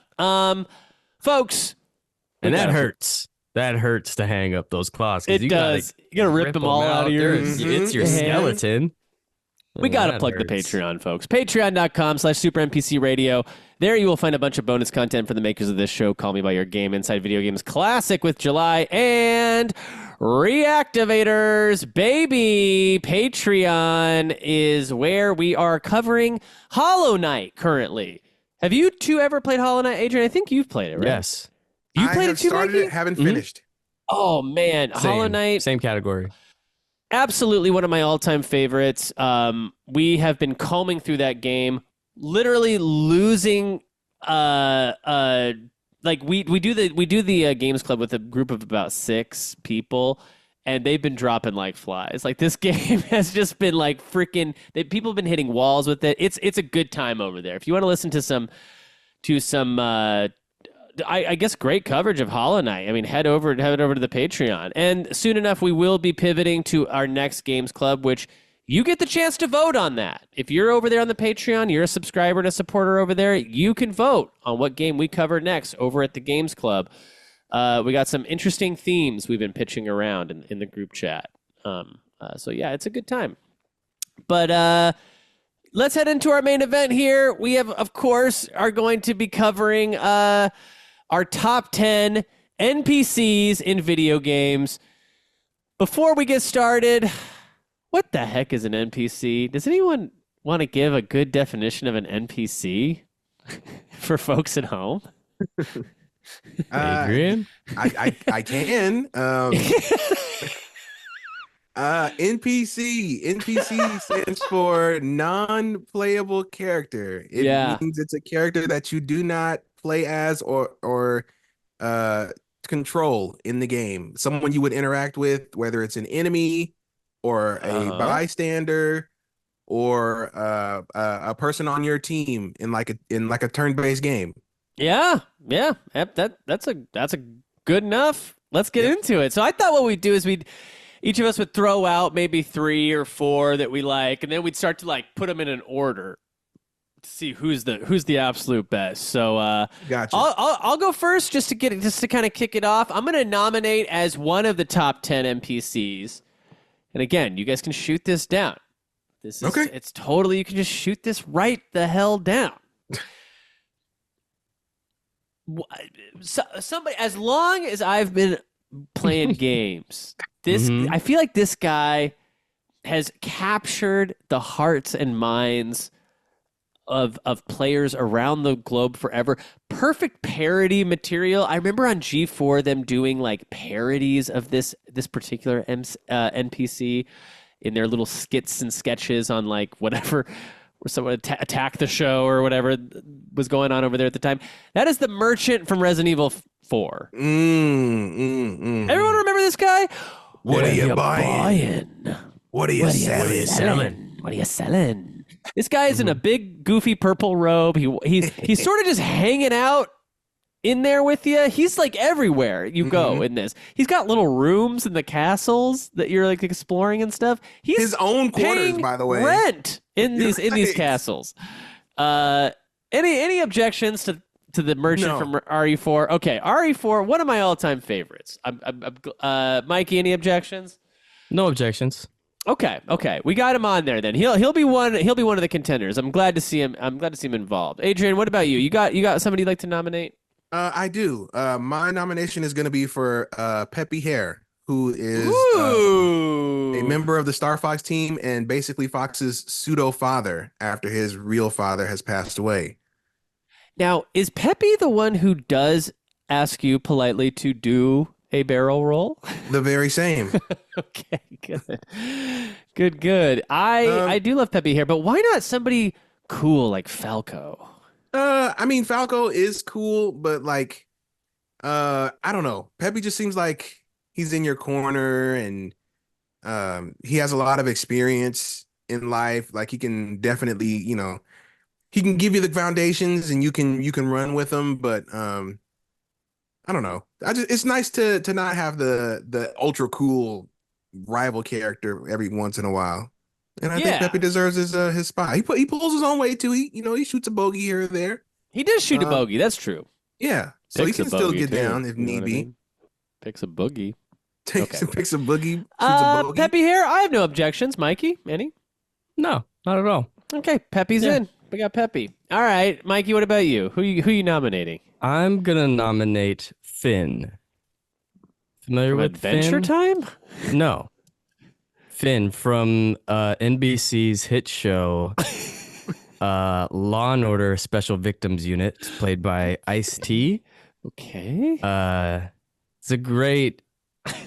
Folks.
And that hurts. That hurts to hang up those claws.
It does. You gotta rip them all out of your
It's your skeleton.
We gotta plug the Patreon, folks. Patreon.com/Super NPC Radio. There you will find a bunch of bonus content for the makers of this show. Call Me by Your Game, Inside Video Games Classic with July, and Reactivators, baby. Patreon is where we are covering Hollow Knight currently. Have you two ever played Hollow Knight, Adrian? I think you've played it, right?
Yes.
You played it too,
started
Mikey?
it, haven't finished.
Oh, man. Hollow Knight.
Same category.
Absolutely one of my all-time favorites. We have been combing through that game, literally losing like we do the games club with a group of about 6 people, and they've been dropping like flies. Like this game has just been like freaking. People have been hitting walls with it. It's a good time over there. If you want to listen to some, I guess great coverage of Hollow Knight. I mean, head over to the Patreon, and soon enough we will be pivoting to our next games club, which you get the chance to vote on that. If you're over there on the Patreon, you're a subscriber and a supporter over there, you can vote on what game we cover next over at the Games Club. We got some interesting themes we've been pitching around in the group chat. So yeah, it's a good time. But let's head into our main event here. We have, of course, are going to be covering our top 10 NPCs in video games. Before we get started, what the heck is an NPC? Does anyone want to give a good definition of an NPC for folks at home?
Adrian?
I can. NPC stands for non-playable character. It means it's a character that you do not play as or control in the game. Someone you would interact with, whether it's an enemy or a bystander or a person on your team in like a turn-based game.
Yeah. That's a good enough. Let's get into it. So I thought what we'd do is each of us would throw out maybe 3 or 4 that we like, and then we'd start to like put them in an order to see who's the absolute best. So
gotcha.
I'll go first just to kind of kick it off. I'm going to nominate as one of the top 10 NPCs. And again, you guys can shoot this down. This is
okay.
It's totally, you can just shoot this right the hell down. Somebody, as long as I've been playing games, I feel like this guy has captured the hearts and minds of players around the globe forever. Perfect parody material. I remember on G4 them doing like parodies of this particular NPC in their little skits and sketches on like whatever, or someone attack the show or whatever was going on over there at the time. That is the merchant from Resident Evil 4. Everyone remember this guy?
What are you buying? What are you selling?
What are you selling? This guy is in a big, goofy purple robe. He's sort of just hanging out in there with you. He's like everywhere you go in this. He's got little rooms in the castles that you're like exploring and stuff. He's
his own quarters, by the way.
Rent in these castles. Any objections to the merchant from RE4? Okay, RE4, one of my all-time favorites. Mikey, any objections?
No objections.
Okay. We got him on there then. He'll be one of the contenders. I'm glad to see him involved. Adrian, what about you? You got somebody you'd like to nominate?
I do. My nomination is going to be for Peppy Hare, who is a member of the Star Fox team and basically Fox's pseudo father after his real father has passed away.
Now, is Peppy the one who does ask you politely to do a barrel roll?
The very same.
Okay, good. I do love Peppy Hare, but why not somebody cool like Falco?
I mean, Falco is cool, but like, I don't know. Peppy just seems like he's in your corner, and he has a lot of experience in life. Like he can definitely, he can give you the foundations, and you can run with them. But I don't know. It's nice to not have the ultra cool rival character every once in a while. And I think Peppy deserves his spot. He pulls his own weight too. He shoots a bogey here or there.
He does shoot a bogey. That's true.
Yeah, so he can still get down if need be.
Picks a boogie.
Picks a boogie. Shoots a bogey.
Peppy Hare, I have no objections. Mikey, any?
No, not at all.
Okay, Peppy's in. We got Peppy. All right, Mikey, what about you? Who you nominating?
I'm gonna nominate Finn. Familiar with
Adventure
Finn?
Time?
No. Finn from NBC's hit show Law and Order Special Victims Unit, played by Ice-T.
Okay.
It's a great,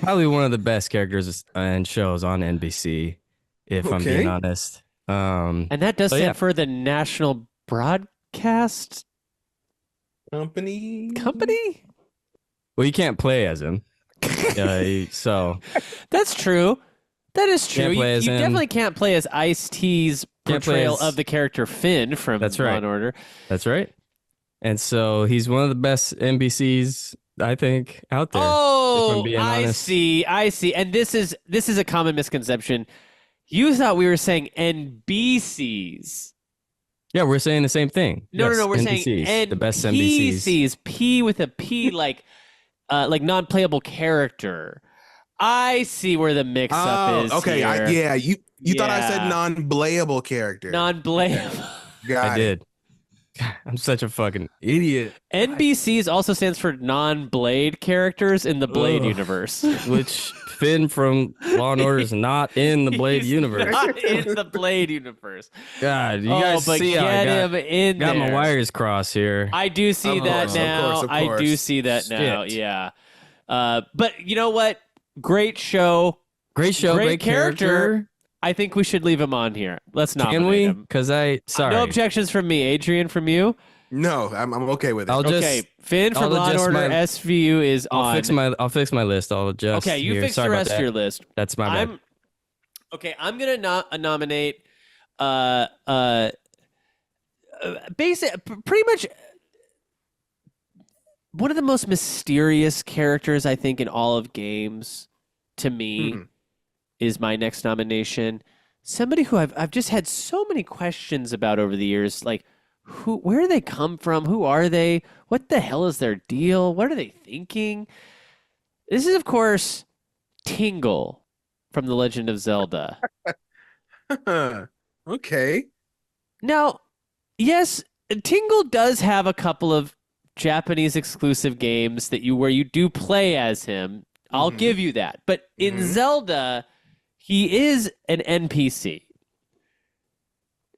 probably one of the best characters and shows on NBC, if I'm being honest.
And that does stand for the National Broadcast
Company?
Well, you can't play as him. So
that's true. That is true.
Can't play
You
as him.
definitely can't play as Ice-T's
Can't play
portrayal
as-
of the character Finn from
That's
Law
right.
and Order.
That's right. And so he's one of the best NBCs, I think, out there. if
Oh,
I'm being
I
honest.
see. And this is a common misconception. You thought we were saying NBCs.
Yeah, we're saying the same thing.
No,
Yes,
no, we're
NBCs,
saying
the best NBCs.
NPCs. P with a P, like non-playable character. I see where the mix-up is.
Okay.
here.
You thought I said
Yeah.
non-playable character.
Non-playable.
Got
I
it.
did. God, I'm such a fucking idiot.
NBCs also stands for non-Blade characters in the Blade
Ugh.
universe.
Which Finn from Law and Order is not in the Blade
He's
universe.
Not in the Blade universe.
God, you guys
but
see how I
get
got,
him in
got
there.
my wires crossed here.
I do see
Of
that
course,
now.
of
I do
course.
see that now.
Shit.
Yeah. But you know what? Great show.
Great show,
great
great character.
I think we should leave him on here. Let's nominate
Can we?
him.
Because sorry.
No objections from me. Adrian, from you?
No, I'm okay with it.
I'll just
Okay. Finn from
I'll
Law and
adjust
Order
my-
SVU is on.
I'll fix my list. I'll adjust.
Okay, you
here.
fix
Sorry
the
about
rest of
that.
your list.
That's my bad.
I'm gonna nominate pretty much one of the most mysterious characters I think in all of games to me is my next nomination. Somebody who I've just had so many questions about over the years, like where do they come from? Who are they? What the hell is their deal? What are they thinking? This is, of course, Tingle from The Legend of Zelda.
Okay.
Now, yes, Tingle does have a couple of Japanese exclusive games where you do play as him. I'll give you that. But in Zelda, he is an NPC.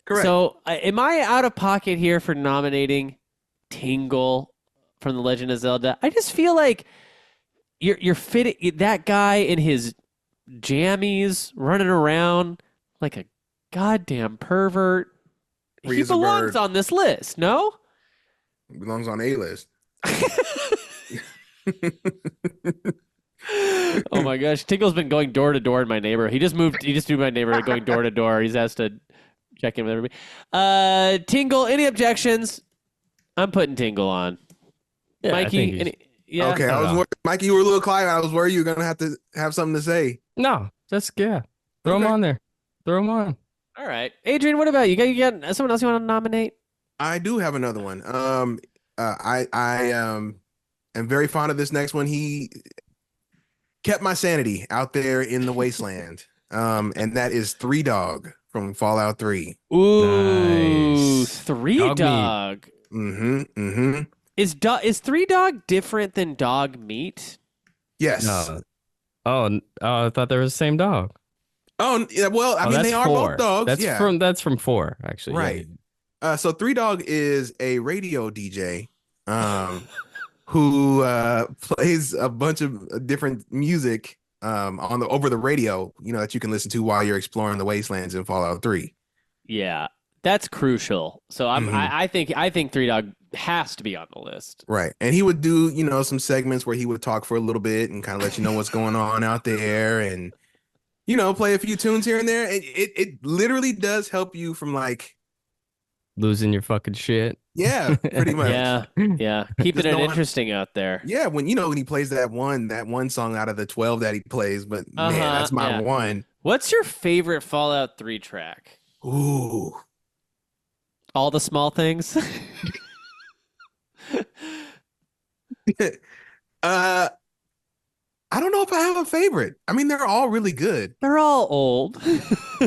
Correct.
So am I out of pocket here for nominating Tingle from The Legend of Zelda? I just feel like you're fitting that guy in his jammies running around like a goddamn pervert.
Free
He
as a
belongs
bird.
on this list, no?
He belongs on a list.
Oh my gosh, Tingle's been going door to door in my neighborhood. He just moved to my neighborhood, going door to door. He's asked to check in with everybody. Tingle, any objections? I'm putting Tingle on.
Yeah, I
Mikey,
think he's-
yeah.
Okay, I was worried. Mikey, you were a little quiet. I was worried you were gonna have to have something to say.
No, that's yeah. Throw him
Okay.
on there. Throw him on.
All right, Adrian, what about you? You got someone else you want to nominate?
I do have another one. I am very fond of this next one. He kept my sanity out there in the wasteland. And that is Three Dog from Fallout 3.
Ooh,
Nice.
Three
Dog meat.
Dog. Is Three Dog different than Dog Meat?
Yes.
No. Oh, I thought they were the same dog.
Oh, yeah, well, I mean,
that's
they are
4.
both dogs.
That's
yeah.
that's from 4, actually.
Right. So Three Dog is a radio DJ who plays a bunch of different music over the radio, that you can listen to while you're exploring the wastelands in Fallout 3.
Yeah, that's crucial. So I think Three Dog has to be on the list.
Right. And he would do, some segments where he would talk for a little bit and kind of let you know what's going on out there and, play a few tunes here and there. It literally does help you from like
Losing your fucking shit.
Yeah, pretty much.
Yeah. Keeping
Just
it
no one-
interesting out there.
Yeah, when he plays that one song out of the 12 that he plays, but man, that's my
yeah.
one.
What's your favorite Fallout 3 track?
Ooh.
All the Small Things?
I don't know if I have a favorite. I mean, they're all really good.
They're all old.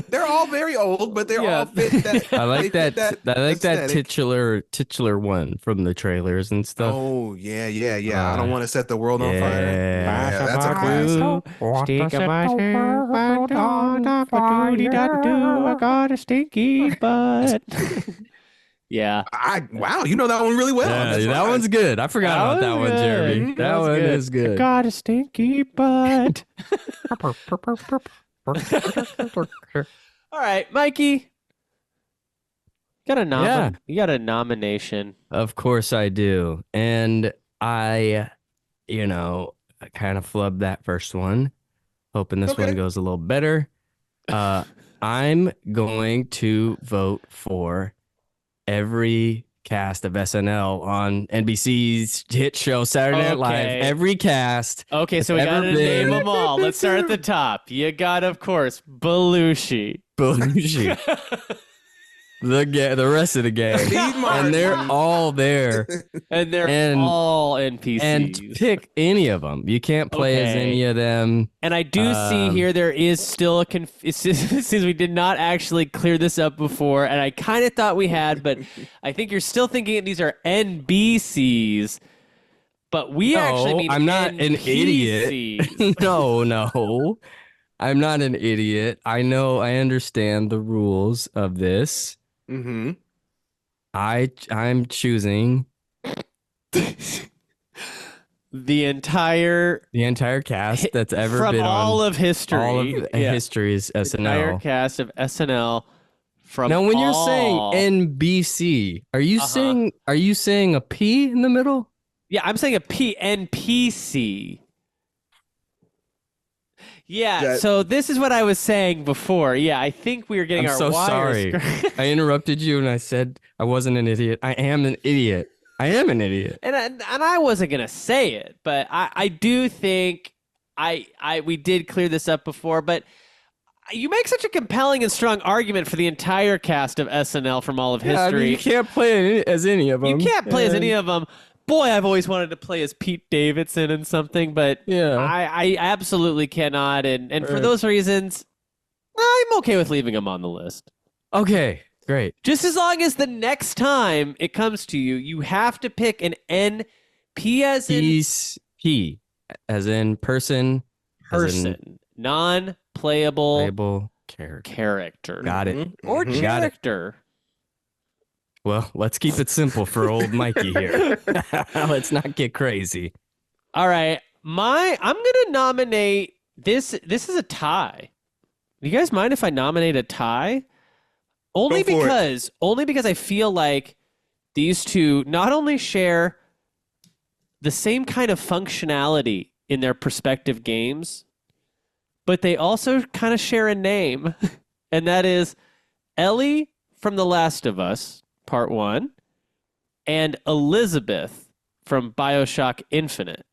They're all very old, but they're
Yeah.
all fit that.
I like
they fit
that. I like that
aesthetic.
titular one from the trailers and stuff.
Oh yeah. I don't want to set the world on fire.
Yeah.
Yeah, that's a classic.
I got a stinky butt. Yeah.
Wow, you know that one really well.
Yeah,
That's
that
fine.
one's good. I forgot about that one, Jeremy.
That
That
was
one
good.
is good.
Got a stinky butt. All right, Mikey. You got a nomination.
Of course I do. And I kind of flubbed that first one, hoping this
Okay.
one goes a little better. I'm going to vote for every cast of SNL on NBC's hit show Saturday Night Live.
Okay.
Every cast.
Okay, so we
Ever
got to name
been.
them all. Let's start at the top. You got, of course, Belushi.
Belushi. The rest of the gang.
Steve Martin.
And they're all there.
And they're
And-
all NPCs.
And pick any of them. You can't play as
Okay.
any of them.
And I do see here there is still a since we did not actually clear this up before, and I kind of thought we had, but I think you're still thinking these are NBCs, but we actually mean
I'm not an idiot.
NPCs.
No. I'm not an idiot. I understand the rules of this.
Mm-hmm.
I'm choosing
The entire
cast that's ever
from
been
all
on
of history,
all of
yeah.
history's
entire
SNL.
cast of SNL. From
Now, when you're
all-
saying NBC, are you saying a P in the middle?
yeah, I'm saying a NPC. Yeah,
That-
so this is what I was saying before. Yeah, I think we were getting
I'm
our
so
wires.
sorry. I interrupted you and I said I wasn't an idiot. I am an idiot.
and I wasn't gonna say it, but I do think we did clear this up before. But you make such a compelling and strong argument for the entire cast of SNL from all of history.
you can't play as any of them.
You can't play as any of them. Boy, I've always wanted to play as Pete Davidson in something, but
Yeah.
I absolutely cannot. And for those reasons, I'm okay with leaving him on the list.
Okay, great.
Just as long as the next time it comes to you, you have to pick an N, P as in
P. as in person.
Person. Non-playable
Playable character. Got it.
Or character.
Well, let's keep it simple for old Mikey here. Let's not get crazy.
All right. I'm gonna nominate this. This is a tie. Do you guys mind if I nominate a tie? Only because I feel like these two not only share the same kind of functionality in their respective games, but they also kind of share a name, and that is Ellie from The Last of Us, Part 1, and Elizabeth from BioShock Infinite.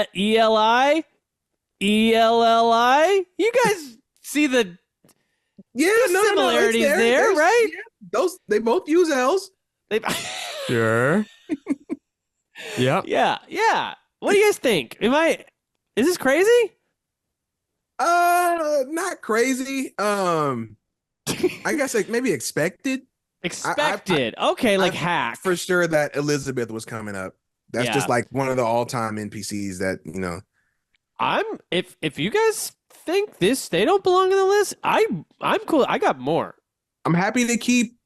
ELI? ELLI? You guys see the similarities there, right?
Yeah, they both use L's.
Sure. Yep.
Yeah. What do you guys think? Is this crazy?
Not crazy. I guess like maybe expected.
Expected. Okay, like hack.
For sure that Elizabeth was coming up. That's just like one of the all-time NPCs that, you know.
If you guys think they don't belong in the list, I'm cool. I got more.
I'm happy to keep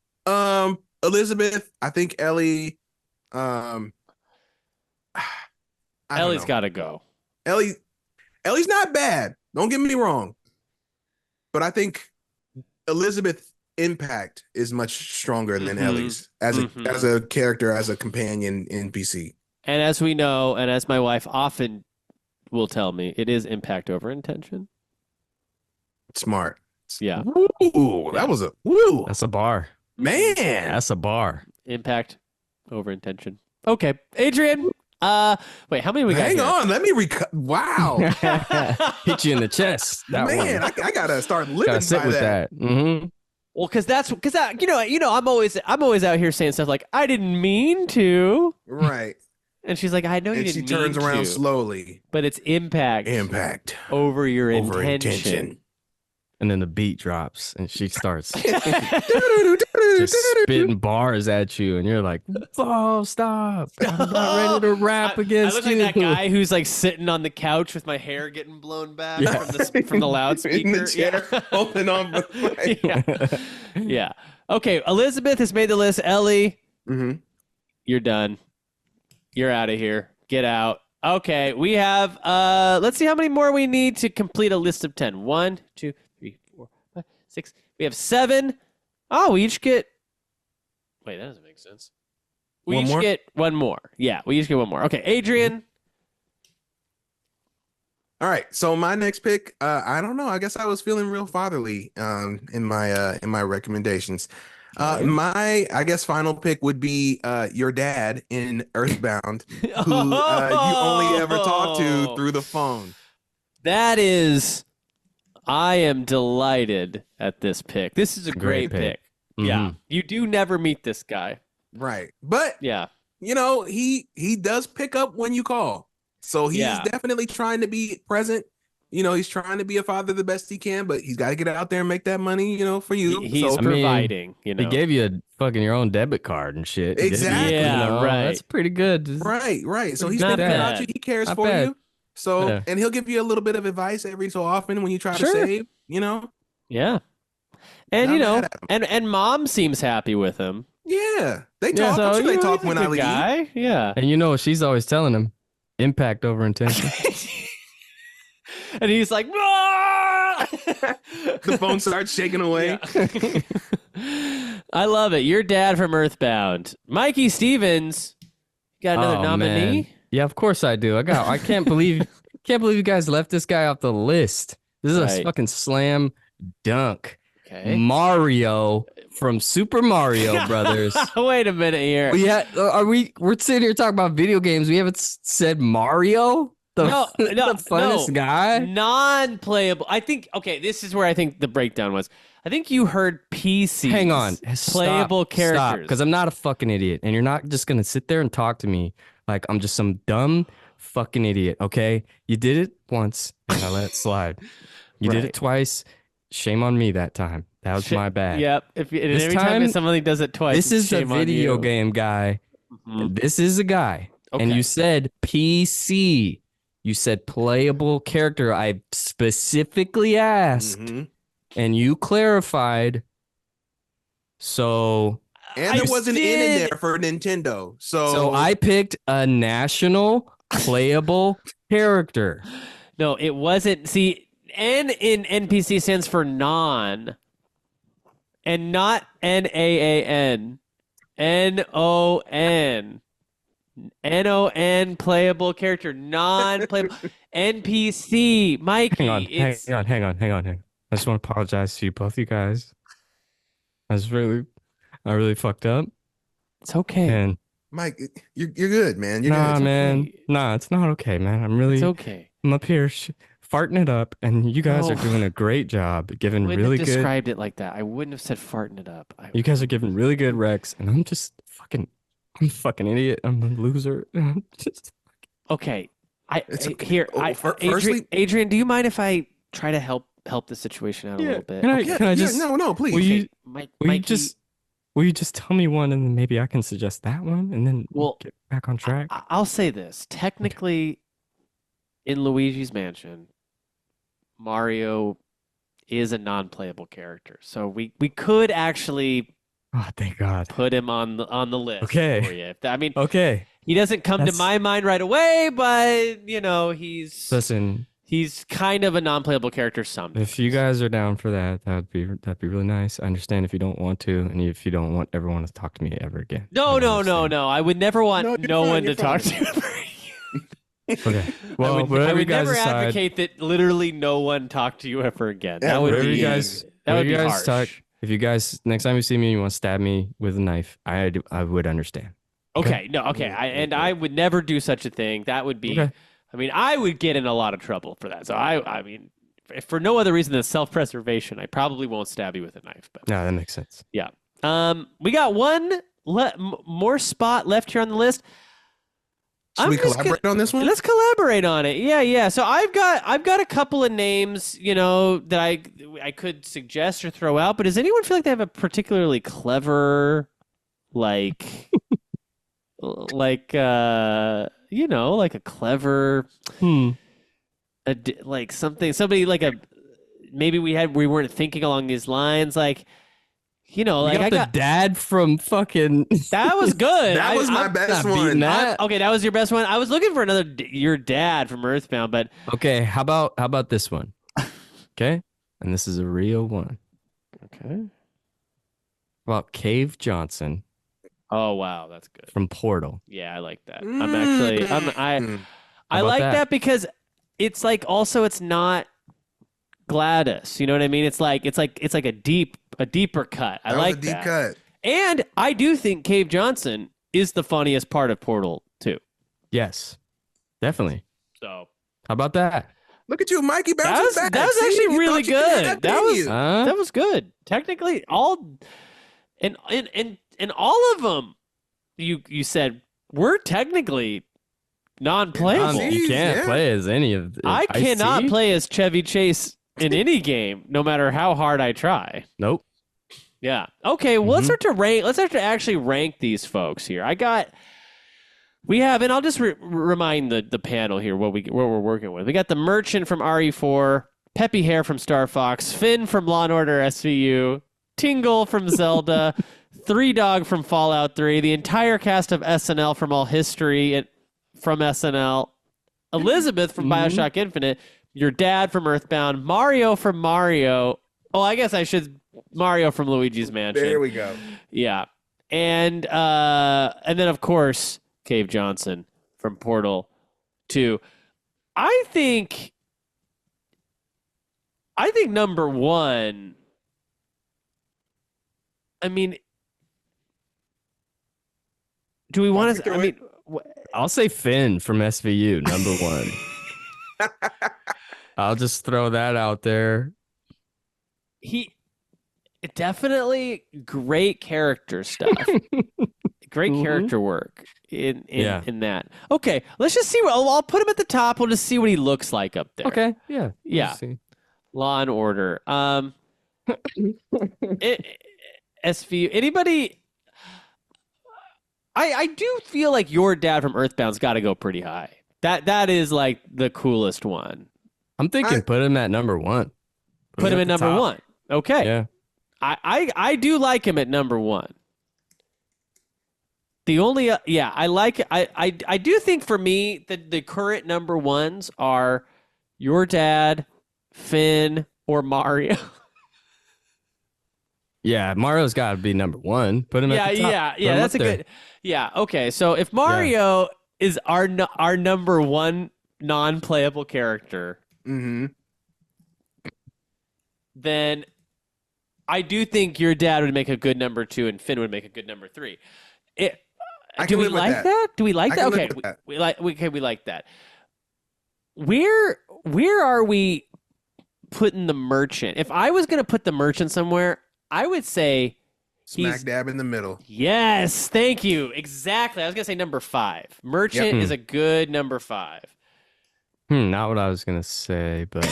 Elizabeth. I think Ellie
Ellie's got to go.
Ellie's not bad. Don't get me wrong. But I think Elizabeth's impact is much stronger than Ellie's as a character, as a companion NPC.
And as we know, and as my wife often will tell me, it is impact over intention.
Smart.
Yeah.
Ooh, that was a woo.
That's a bar.
Man.
That's a bar.
Impact over intention. Okay. Adrian, wait, how many we got?
Hang on, let me wow.
Hit you in the chest. That
Man,
one.
I gotta start living
Gotta sit
by
with
that.
that.
Well, because I'm always out here saying stuff like I didn't mean to,
Right.
and she's like, I know you
And
didn't.
she turns
mean
around
to,
slowly.
but it's impact over your intention.
And then the beat drops and she starts just spitting bars at you. And you're like, oh, stop. I'm not ready to rap against
I look
you.
like that guy who's like sitting on the couch with my hair getting blown back from the loudspeaker.
In the chair, holding on.
Yeah. Okay, Elizabeth has made the list. Ellie, you're done. You're out of here. Get out. Okay, we have, let's see how many more we need to complete a list of 10. 1, 2, 3, 4, 5, 6. We have 7. Oh, we each get, wait, that doesn't make sense. We each get one more. Yeah, we each get one more. Okay, Adrian.
All right, so my next pick, I don't know. I guess I was feeling real fatherly in my recommendations. My, I guess, final pick would be your dad in Earthbound, who you only ever talk to through the phone.
That is, I am delighted at this pick. This is a great pick. Yeah, you do never meet this guy.
Right, but
yeah,
you know, he does pick up when you call, so he's definitely trying to be present. You know, he's trying to be a father the best he can, but he's got to get out there and make that money, you know, for you.
He's providing, you know.
He gave you your own debit card and shit.
Exactly.
Yeah,
you know? Right.
That's pretty good.
Right. So he's thinking about you. He cares for you. So, and he'll give you a little bit of advice every so often when you try to save, you know?
Yeah. And, you know, and mom seems happy with him.
Yeah. They talk. I'm sure they talk when I leave.
Guy. Yeah.
And you know, she's always telling him, impact over intention.
And he's like,
the phone starts shaking away.
Yeah. I love it. Your dad from Earthbound. Mikey Stephens. Got another nominee?
Man. Yeah, of course I do. I can't believe you guys left this guy off the list. This is a fucking slam dunk.
Okay.
Mario from Super Mario Brothers.
Wait a minute here.
Yeah, we're sitting here talking about video games. We haven't said Mario? The funnest guy?
Non-playable. I think, okay, this is where I think the breakdown was. I think you heard PCs.
Hang on.
Playable characters.
Because I'm not a fucking idiot. And you're not just going to sit there and talk to me like I'm just some dumb fucking idiot, okay? You did it once, and I let it slide. You did it twice. Shame on me that time. That was my bad.
Yep. Every time somebody does it twice,
this is a video game guy. This is a guy And you said PC. You said playable character. I specifically asked, and you clarified. So,
and there was an N in there for Nintendo. So
I picked a national playable character.
No, it wasn't. See, N in NPC stands for non, and not NAAN. NON. NON playable character, non-playable NPC. Mikey,
hang on. I just want to apologize to you, both you guys. I really fucked up.
It's okay.
And
Mike, you're good, man. You're
nah,
good.
man.
Okay.
Nah, it's not okay, man.
It's okay.
I'm up here farting it up, and you guys are doing a great job, giving
I
really
have
good.
described it like that. I wouldn't have said farting it up.
You guys are giving really good recs, and I'm a fucking idiot. I'm a loser.
Okay.
Okay.
Adrian, do you mind if I try to help the situation out a little bit?
Can I just
no, please.
Will you just tell me one, and then maybe I can suggest that one, and then we'll get back on track?
I'll say this. Technically, in Luigi's Mansion, Mario is a non-playable character, so we could actually.
Oh, thank God!
Put him on the list.
Okay.
For you.
Okay.
He doesn't come to my mind right away, but he's kind of a non-playable character. Sometimes.
If you guys are down for that, that'd be really nice. I understand if you don't want to, and if you don't want everyone to talk to me ever again.
No. I would never want no one to talk to you ever again.
Okay. Well,
I would never advocate that literally no one talk to you ever again.
Yeah,
that would be
that would be harsh. If you guys, next time you see me, you want to stab me with a knife, I would understand.
Okay. I would never do such a thing. That would be, I would get in a lot of trouble for that. So if for no other reason than self-preservation, I probably won't stab you with a knife. But
no, that makes sense.
Yeah. We got one more spot left here on the list.
Should we collaborate on this one?
Let's collaborate on it. Yeah. So I've got a couple of names, that I could suggest or throw out. But does anyone feel like they have a particularly clever, like a clever, like somebody like maybe we weren't thinking along these lines, like. I got
the dad from fucking.
That was good.
That was my best one.
Okay, that was your best one. I was looking for your dad from Earthbound, but
okay. How about this one? Okay, and this is a real one.
Okay.
About Cave Johnson.
Oh wow, that's good.
From Portal.
Yeah, I like that. I like that because it's like also it's not Gladys. You know what I mean? It's like a deeper cut. I like that. Deep cut. And I do think Cave Johnson is the funniest part of Portal 2.
Yes, definitely.
So
how about that?
Look at you, Mikey. That was
actually really good. That was good. Technically, all and all of them, you said were technically non-playable.
You can't play as any of them.
I cannot play as Chevy Chase in any game, no matter how hard I try.
Nope.
Yeah. Okay. Well, let's start to actually rank these folks here. We have, and I'll just remind the panel here what we're working with. We got the Merchant from RE4, Peppy Hare from Star Fox, Finn from Law & Order SVU, Tingle from Zelda, Three Dog from Fallout 3, the entire cast of SNL from All History from SNL, Elizabeth from Bioshock Infinite, your dad from Earthbound, Mario from Mario. Oh, I guess I should Mario from Luigi's Mansion.
There we go.
Yeah. And then of course Cave Johnson from Portal 2. I think number one, do we want to
I'll say Finn from SVU, number one. I'll just throw that out there.
He definitely great character stuff. Great character work in that. Okay, let's just see. I'll put him at the top. We'll just see what he looks like up there.
Okay, yeah.
Law and Order. SVU. Anybody? I do feel like your dad from Earthbound's got to go pretty high. That is like the coolest one.
I'm thinking put him at number 1.
Put him at number
top.
1. Okay.
Yeah.
I do like him at number 1. The only I like I do think for me the current number 1s are your dad, Finn, or Mario.
Yeah, Mario's got to be number 1. Put him at the top.
Yeah. That's a good. Yeah. Okay. So if Mario is our number 1 non-playable character, then I do think your dad would make a good number 2 and Finn would make a good number 3. Do we like that? Do we like that? Okay, we like that. Where are we putting the merchant? If I was gonna put the merchant somewhere, I would say
smack dab in the middle.
Yes, thank you. Exactly. I was gonna say number 5. Merchant is a good number 5.
Not what I was gonna say, but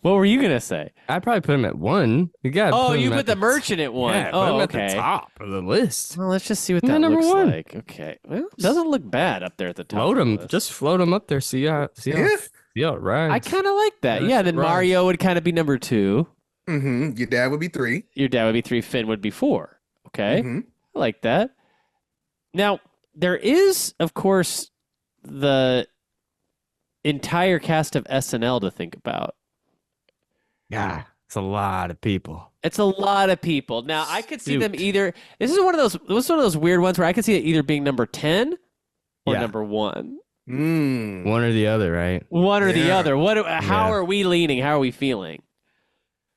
what were you gonna say?
I'd probably put him at 1. You
put the merchant at 1.
Yeah, put him at the top of the list.
Well, let's just see what that looks like. Okay. Well, it doesn't look bad up there at the top.
Float him. Just float him up there. See how it rides.
I kind of like that. Yeah, then Mario would kind of be number 2.
Your dad would be 3.
Your dad would be 3. Finn would be 4. Okay. I like that. Now, there is, of course, the entire cast of SNL to think about.
Yeah, it's a lot of people.
It's a lot of people. Now, I could see them either. This is one of those weird ones where I could see it either being number 10 or number 1.
One or the other, right?
One or the other. How are we leaning? How are we feeling?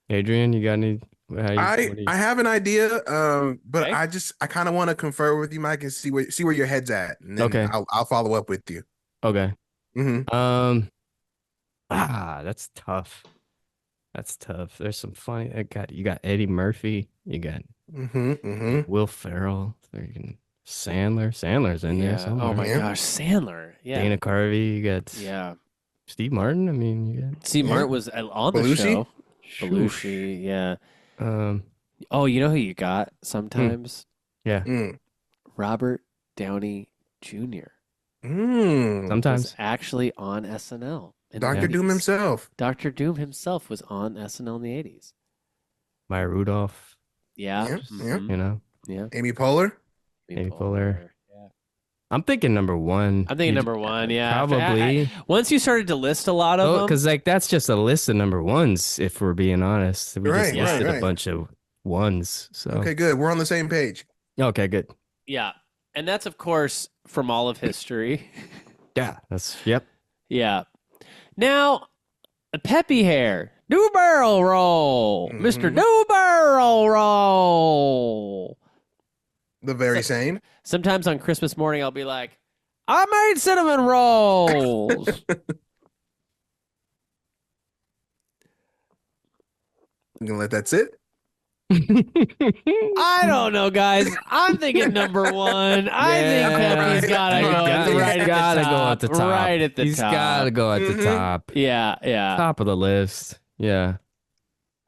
Adrian, you got any?
I have an idea, but I kind of want to confer with you, Mike, and see where your head's at. And then I'll follow up with you.
Okay. That's tough. There's some funny. You got Eddie Murphy. You got Will Ferrell. Sandler's in there somewhere.
Oh my gosh, Sandler. Yeah.
Dana Carvey. You got Steve Martin. I mean, you got
Steve Martin was on the show. Belushi. Yeah. Oh, you know who you got sometimes?
Yeah.
Robert Downey Jr.
Sometimes
was actually on SNL.
Dr. Doom himself.
Dr. Doom himself was on SNL in the 80s.
Maya Rudolph.
Yeah.
You know.
Yeah.
Amy Poehler.
Amy Poehler. Yeah. I'm thinking number 1.
I'm thinking number 1. Yeah.
Probably.
Once you started to list a lot of them,
because that's just a list of number 1s. If we're being honest, we just listed a bunch of 1s. So
okay, good. We're on the same page.
Okay, good.
Yeah, and that's of course from all of history.
Yeah.
Yeah. Now, a peppy hair, do barrel roll, Mr. Do barrel roll.
The very same.
Sometimes on Christmas morning, I'll be like, I made cinnamon rolls.
You gonna let that sit?
I don't know, guys. I'm thinking number 1. I think Peppy's gotta go at the top. Right at the top.
He's gotta go at the top.
Yeah.
Top of the list. Yeah.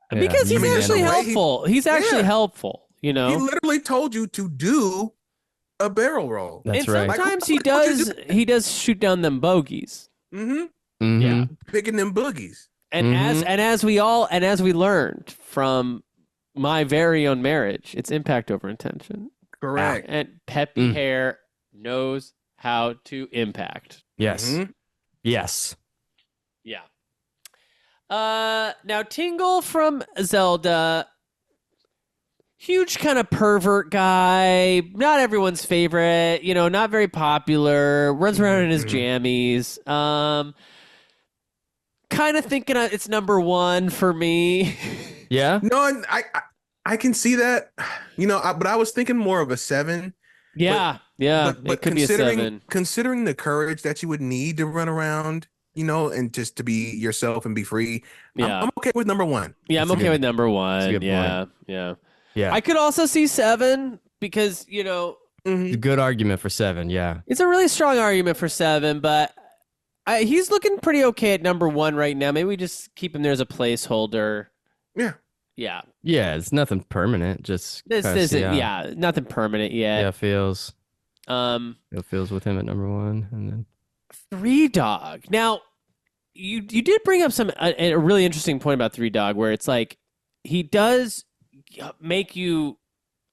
Because he's actually helpful. He's actually helpful. You know,
he literally told you to do a barrel roll.
That's
and
right.
Sometimes he does shoot down them bogeys.
Yeah, picking them boogies.
And as we learned from my very own marriage, it's impact over intention.
Correct.
And peppy hair knows how to impact.
Yes. Yes.
Yeah. Now Tingle from Zelda, huge kind of pervert guy, not everyone's favorite, not very popular, runs around in his jammies. Kind of thinking it's number 1 for me.
Yeah.
No, I can see that, but I was thinking more of a 7.
Yeah. But it could be a 7.
Considering the courage that you would need to run around, and just to be yourself and be free.
Yeah.
I'm okay with number 1.
Yeah, I'm okay with number 1. Yeah. I could also see 7 because,
a good argument for 7. Yeah.
It's a really strong argument for 7, but he's looking pretty okay at number 1 right now. Maybe we just keep him there as a placeholder.
Yeah.
Yeah.
Yeah, it's nothing permanent. Just
This
kinda see
isn't.
how-
Yeah, nothing permanent yet.
Yeah, feels.
Um,
It feels with him at number one, and then
3 Dog. Now, you did bring up a really interesting point about 3 Dog, where it's like he does make you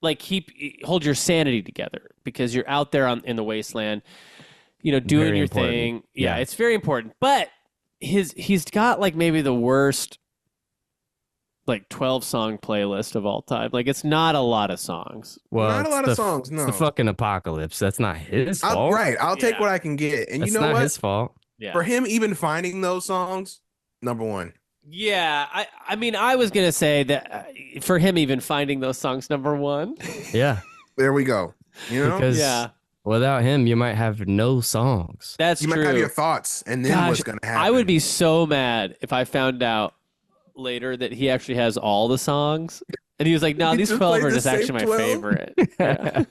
like hold your sanity together because you're out there in the wasteland, doing
Very
your
important.
thing. Yeah,
Yeah.
it's very important. But he's got like maybe the worst like 12 song playlist of all time. Like it's not a lot of songs.
well,
Not a
it's
lot of songs,
It's the
no.
fucking apocalypse. That's not his fault.
Right. I'll take
Yeah.
what I can get. And
That's
you know
not
what?
his fault.
Yeah.
For him even finding those songs, number one.
Yeah, I mean, I was gonna say that for him, even finding those songs, number one.
Yeah,
There we go. You know?
because
Yeah.
without him, you might have no songs.
That's
You
true.
might have your thoughts, and then
Gosh,
what's going to happen?
I would be so mad if I found out later that he actually has all the songs, and he was like, "No,
He
these
just
12
played
are
the
just
same
actually my
12?
favorite." Yeah.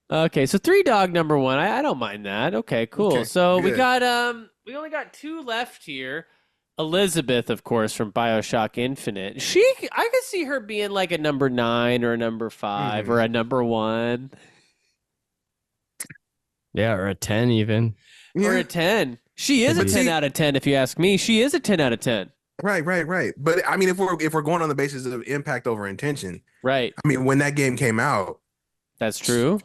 Okay, so 3 Dog number one. I don't mind that. Okay, cool.
Okay,
So we
good.
got we only got 2 left here. Elizabeth, of course, from BioShock Infinite. I could see her being like a number 9 or a number 5 or a number 1
Yeah, or a 10 even.
or
Yeah.
a 10. She is a
But
10
see-
out of 10 if you ask me. She is a 10 out of 10.
Right. But I mean, if we're going on the basis of impact over intention,
Right.
I mean, when that game came out,
That's true.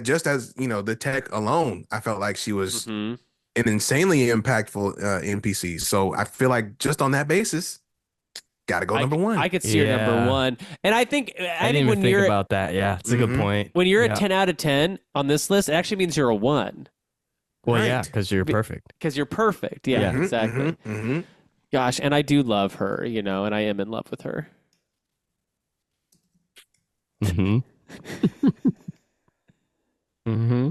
just as the tech alone, I felt like she was
hmm
an insanely impactful NPC. So I feel like just on that basis, got to go number one.
I could see her number
Yeah.
1. And I think
I didn't
when
even think
you're
about that. Yeah, it's a good
Mhm.
point.
when you're
Yeah.
a 10 out of 10 on this list, it actually means you're a 1
Well, yeah,
Right.
because you're perfect.
because you're perfect. Yeah,
Yeah.
exactly.
Mhm.
Gosh, and I do love her, and I am in love with her.
Mm-hmm. mm-hmm.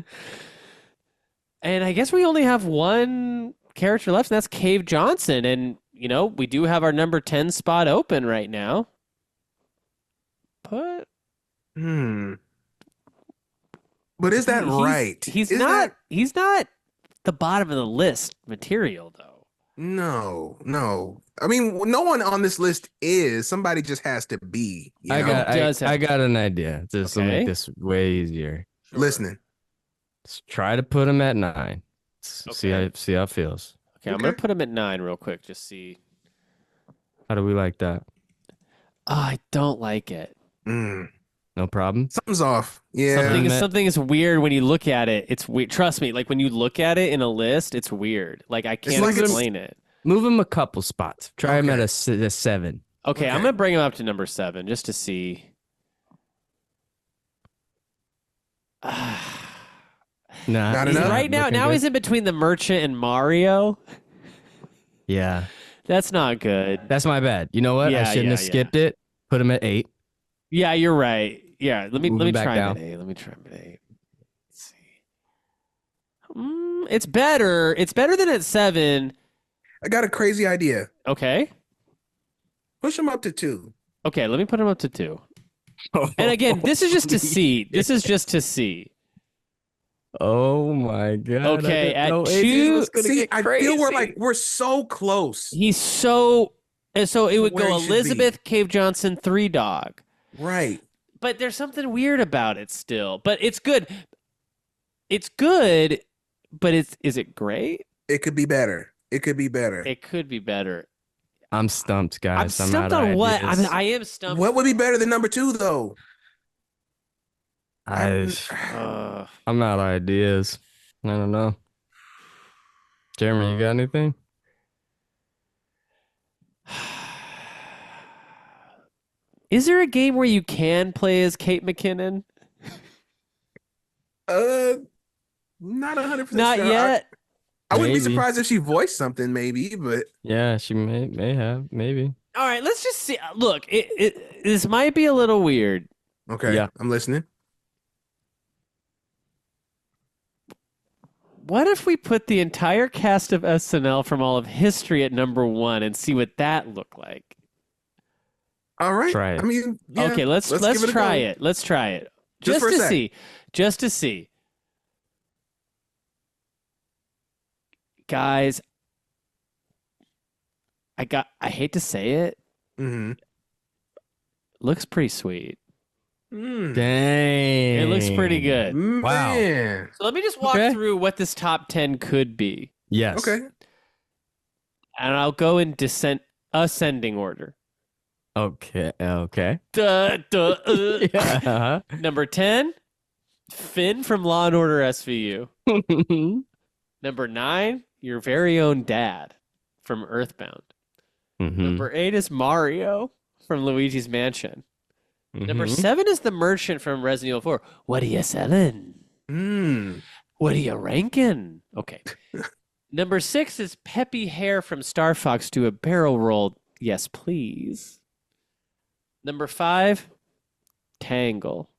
And I guess we only have one character left, and that's Cave Johnson. And, we do have our number 10 spot open right now. But
But is that right?
He's
Is
not
that-
he's not the bottom of the list material though.
No. I mean, no one on this list is. Somebody just has to be.
I
does have-
got an idea. Just to
Okay.
make this way easier.
Listening.
Let's try to put him at 9. See
Okay.
how it feels.
Okay, I'm
Okay.
gonna put him at 9 real quick. Just see.
How do we like that?
Oh, I don't like it.
No problem.
Something's off. Yeah.
Something is weird when you look at it. It's weird. Trust me. Like when you look at it in a list, it's weird. Like I can't
like it's-
explain it.
Move him a couple spots. Try him
Okay.
at a 7.
Okay, I'm
Okay.
gonna bring him up to number 7 just to see.
Not
He's
enough?
right now.
Looking
Now
good?
he's in between the Merchant and Mario.
Yeah,
That's not good.
that's my bad. You know what?
Yeah,
I shouldn't
yeah,
have skipped it. Put him at 8.
Yeah, you're right. Yeah, let me
Move him back
try him
down.
at 8. Let me try him at 8. Let's see. It's better. It's better than at 7.
I got a crazy idea.
Okay.
Push him up to 2.
Okay, let me put him up to 2. And again, this is just to see. This is just to see.
Oh my god.
Okay,
I
at
didn't know Adrian was
2
gonna
See,
get
I feel
crazy.
we're so close.
He's so and so it would
Where
go
he should be.
Elizabeth, Cave Johnson, 3 Dog.
Right.
But there's something weird about it still. But it's good. It's good, but is it great?
It could be better. It could be better.
It could be better.
I'm stumped,
I'm
guys.
stumped
out of
on what? I
ideas.
mean, I am stumped.
What would be better than number 2 though?
I'm
Uh,
out of ideas. I don't know. Jeremy, you got anything?
is there a game where you can play as Kate McKinnon?
Not 100%
Not
sure.
yet.
I wouldn't be
Maybe.
surprised if she voiced something, maybe, but
Yeah, she may have, maybe.
All right, let's just see. Look, this might be a little weird.
okay.
Yeah.
I'm listening.
What if we put the entire cast of SNL from all of history at number 1 and see what that looked like?
All right.
Try it.
I mean, yeah,
Okay, let's
give it a
try
go.
it. Let's try it.
Just
Just
for a
to
sec.
see. Just to see. Guys, I hate to say it.
Mm-hmm.
looks pretty sweet.
Mm.
Dang.
It looks pretty good.
Wow.
Man.
So let me just walk through what this top 10 could be.
Yes.
Okay.
And I'll go in ascending order.
Okay.
Duh,
Yeah. Uh-huh.
Number 10, Finn from Law & Order SVU. Number 9, your very own dad from Earthbound. Number 8 is Mario from Luigi's Mansion. Number 7 is the merchant from Resident Evil 4. What are you selling? What are you ranking? Okay. Number 6 is Peppy Hare from Star Fox. Do a barrel roll. Yes, please. Number 5, Tangle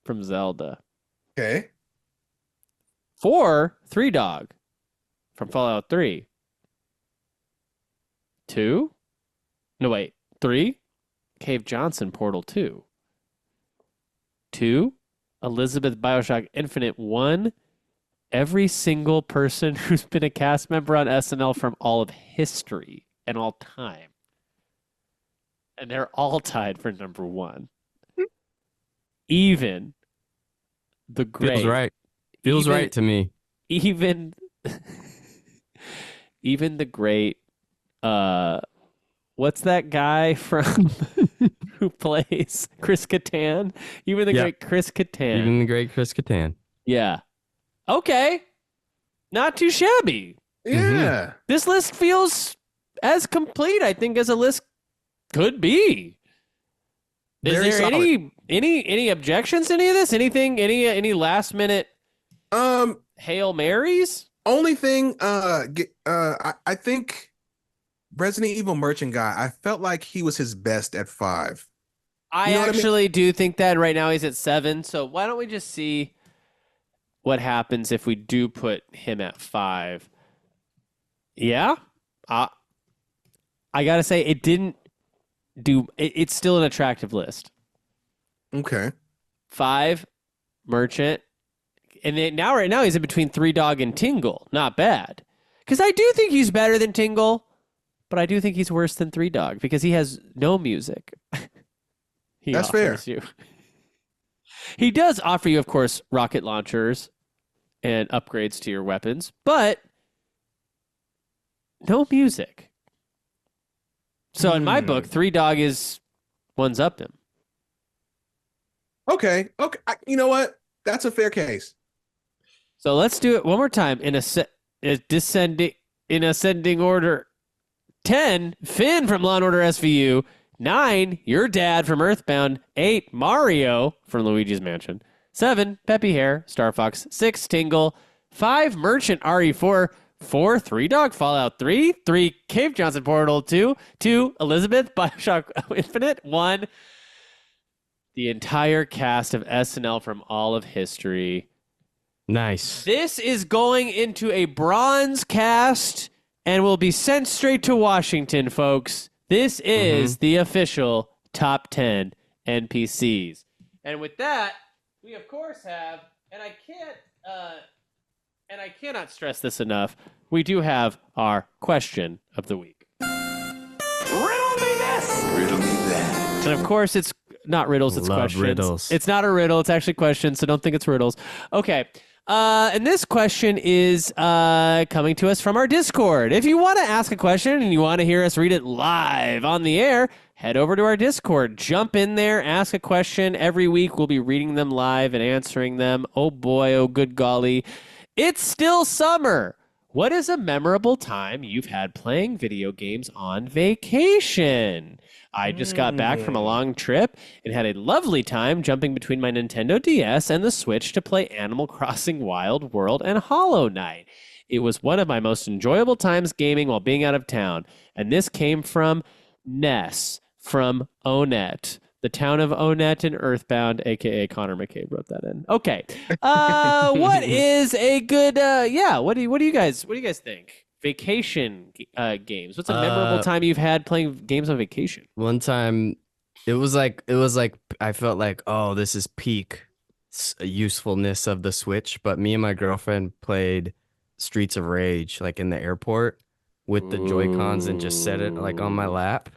from Zelda.
Okay.
4, Three Dog from Fallout 3. 2, no wait, 3, Cave Johnson Portal 2. 2, Elizabeth Bioshock Infinite. 1, every single person who's been a cast member on SNL from all of history and all time. And they're all tied for number 1. Even the great.
Feels right. Feels right to me.
Even the great what's that guy from who plays Chris Kattan? Even the great Chris Kattan.
Even the great Chris Kattan.
Yeah. Okay. Not too shabby.
Yeah.
This list feels as complete, I think, as a list could be. Is
Very
there
solid.
any objections to any of this? Anything? Any last minute Hail Marys?
Only thing, I think Resident Evil Merchant guy, I felt like he was his best at 5.
I
You know what I mean?
actually do think that right now he's at 7. So why don't we just see what happens if we do put him at 5? Yeah. I gotta say it didn't do. It's still an attractive list.
Okay.
5, Merchant. And then right now he's in between Three Dog and Tingle. Not bad. Because I do think he's better than Tingle, but I do think he's worse than Three Dog because he has no music.
That's fair.
You. He does offer you, of course, rocket launchers and upgrades to your weapons, but no music. So in my book, Three Dog is one's up him.
Okay. You know what? That's a fair case.
So let's do it one more time in ascending order. 10, Finn from Law & Order SVU. 9, your dad from Earthbound. 8, Mario from Luigi's Mansion. 7, Peppy Hare, Star Fox. 6, Tingle. 5, Merchant RE4. 4, Three Dog Fallout 3. 3, Cave Johnson Portal 2. 2, Elizabeth Bioshock Infinite. 1, the entire cast of SNL from all of history.
Nice.
This is going into a bronze cast and will be sent straight to Washington, folks. This is the official top 10 NPCs. And with that, we of course have, and I cannot stress this enough, we do have our question of the week.
Riddle me this! Riddle me that.
And of course, it's not riddles, it's
Love
questions.
riddles.
It's not a riddle, it's actually questions, so don't think it's riddles. Okay. And this question is coming to us from our Discord. If you want to ask a question and you want to hear us read it live on the air, head over to our Discord. Jump in there, ask a question. Every week we'll be reading them live and answering them. Oh boy, oh good golly. It's still summer. What is a memorable time you've had playing video games on vacation? I just got back from a long trip and had a lovely time jumping between my Nintendo DS and the Switch to play Animal Crossing Wild World and Hollow Knight. It was one of my most enjoyable times gaming while being out of town. And this came from Ness from Onet. The town of Onet in Earthbound, aka Connor McCabe wrote that in. Okay. What is a good what do you guys think? Vacation games. What's a memorable time you've had playing games on vacation?
One time, it was like I felt like, oh, this is peak usefulness of the Switch. But me and my girlfriend played Streets of Rage like in the airport with the Joy-Cons and just set it like on my lap.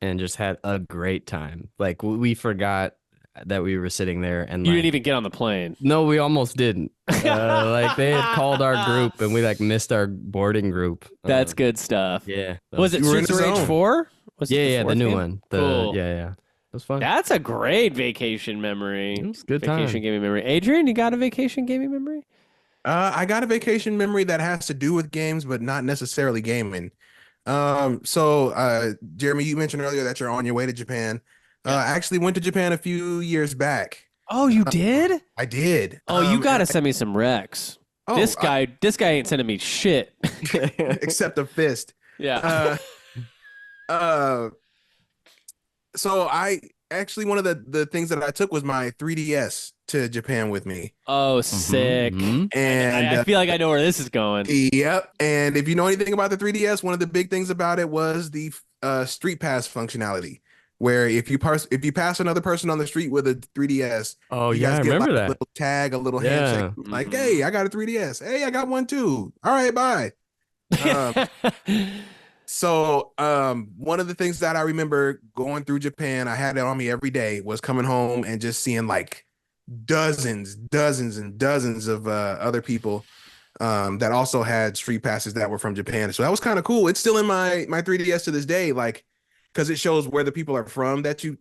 and just had a great time. Like we forgot that we were sitting there, and
You
like,
didn't even get on the plane.
no, we almost didn't. Like they had called our group, and we like missed our boarding group.
That's good stuff.
Yeah.
Was it
You were in
Streets
the
of Rage
zone.
4? Was it
Yeah, the
fourth
new
game?
one.
Cool.
Yeah. It was fun.
That's a great vacation memory.
It was a good
Vacation
time.
gaming memory. Adrian, you got a vacation gaming memory?
I got a vacation memory that has to do with games, but not necessarily gaming. Jeremy, you mentioned earlier that you're on your way to Japan. I actually went to Japan a few years back.
Oh, you did?
I did.
Oh, you got to send me some recs.
Oh,
This guy ain't sending me shit.
except a fist.
Yeah.
So I actually, one of the things that I took was my 3DS to Japan with me.
Oh, sick.
And
I feel like I know where this is going.
Yep. And if you know anything about the 3DS, one of the big things about it was the Street Pass functionality, where if you pass another person on the street with a 3DS,
Oh
you
yeah,
guys
I
get
remember
like
that.
a little tag, a little
Yeah.
handshake, like, hey, I got a 3DS. Hey, I got one too. All right, bye. So one of the things that I remember going through Japan, I had it on me every day, was coming home and just seeing like dozens and dozens of other people that also had street passes that were from Japan. So that was kind of cool. It's still in my 3DS to this day, like, because it shows where the people are from that you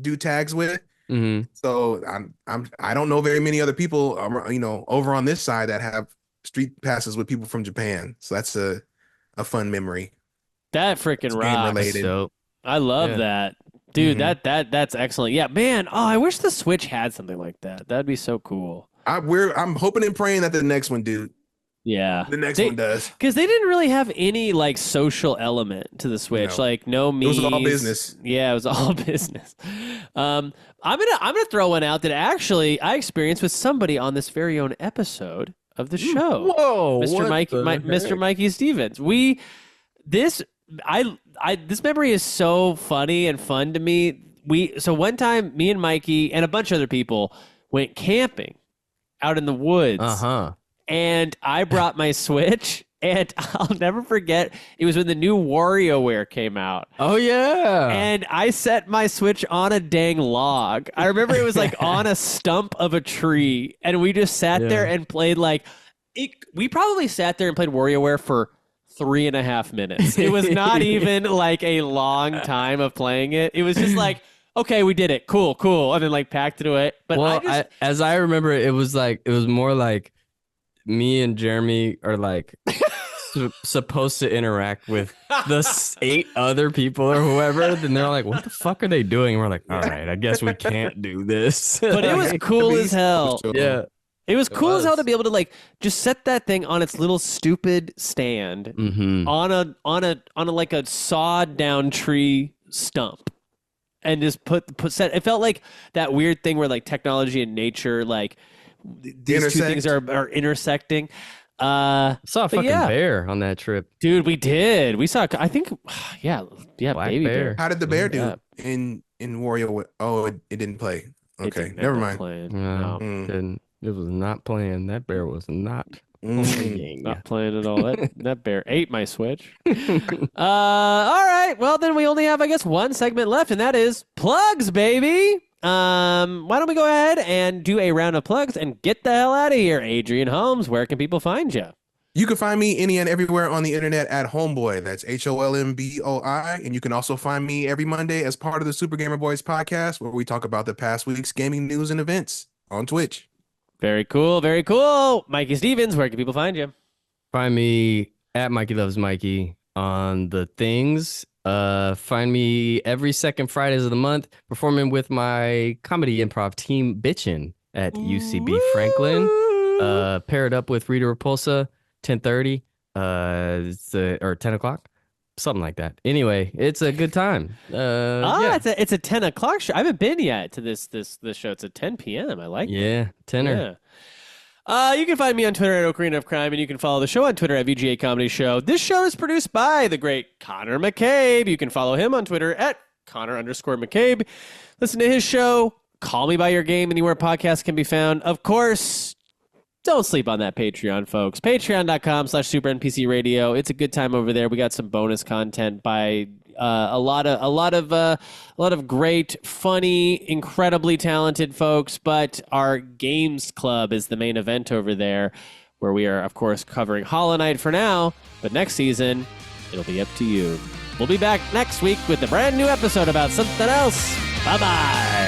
do tags with. So I don't know very many other people over on this side that have street passes with people from Japan. So that's a fun memory.
That freaking
Game
rocks.
related.
So
I love that. Dude,
Mhm.
that's excellent. Yeah, man. Oh, I wish the Switch had something like that. That'd be so cool.
I'm hoping and praying that the next one does.
Yeah.
One does.
Because they didn't really have any like social element to the Switch,
No.
like no memes.
It was all business.
Yeah, it was all business. I'm gonna throw one out that actually I experienced with somebody on this very own episode of the show.
whoa,
Mr. Mikey Stephens. This memory is so funny and fun to me. So one time, me and Mikey and a bunch of other people went camping out in the woods. And I brought my Switch, and I'll never forget, it was when the new WarioWare came out.
Oh yeah.
And I set my Switch on a dang log. I remember it was like on a stump of a tree, and we just sat there and played we probably sat there and played WarioWare for 3.5 minutes. It was not even like a long time of playing it. It was just like, okay, we did it. Cool. And then like packed it away. But
as I remember, it was more like me and Jeremy are like supposed to interact with the 8 other people or whoever. Then they're like, what the fuck are they doing? And we're like, all right, I guess we can't do this.
But it was cool as hell.
Yeah.
It was cool as hell to be able to like just set that thing on its little stupid stand on a like a sawed down tree stump, and just set. It felt like that weird thing where like technology and nature, like these two things are intersecting.
I saw a fucking bear on that trip.
Dude, we did. We saw. I think, yeah,
Black
baby
bear.
How did the bear do in Wario? Oh, it didn't play. Okay, never mind.
No.
Didn't. It was not playing. That bear was not playing.
Not playing at all. That bear ate my Switch. All right. Well, then we only have, I guess, one segment left, and that is plugs, baby. Why don't we go ahead and do a round of plugs and get the hell out of here? Adrian Holmes, where can people find you?
You can find me any and everywhere on the internet at Homeboy. That's HOLMBOI. And you can also find me every Monday as part of the Super Gamer Boys podcast, where we talk about the past week's gaming news and events on Twitch.
Very cool. Very cool. Mikey Stephens, where can people find you?
Find me at Mikey Loves Mikey on the things. Find me every second Fridays of the month performing with my comedy improv team Bitchin' at UCB Franklin. Paired up with Rita Repulsa, 10:30, or 10 o'clock. Something like that. Anyway, it's a good time.
It's a 10 o'clock show. I haven't been yet to this show. It's at 10 p.m. I like that.
10er.
Yeah. You can find me on Twitter at Ocarina of Crime, and you can follow the show on Twitter at VGA Comedy Show. This show is produced by the great Connor McCabe. You can follow him on Twitter at Connor_McCabe. Listen to his show, Call Me By Your Game, anywhere podcasts can be found. Of course, don't sleep on that Patreon, folks. Patreon.com/Super NPC Radio. It's a good time over there. We got some bonus content by a lot of great, funny, incredibly talented folks. But our games club is the main event over there, where we are, of course, covering Hollow Knight for now. But next season, it'll be up to you. We'll be back next week with a brand new episode about something else. Bye-bye.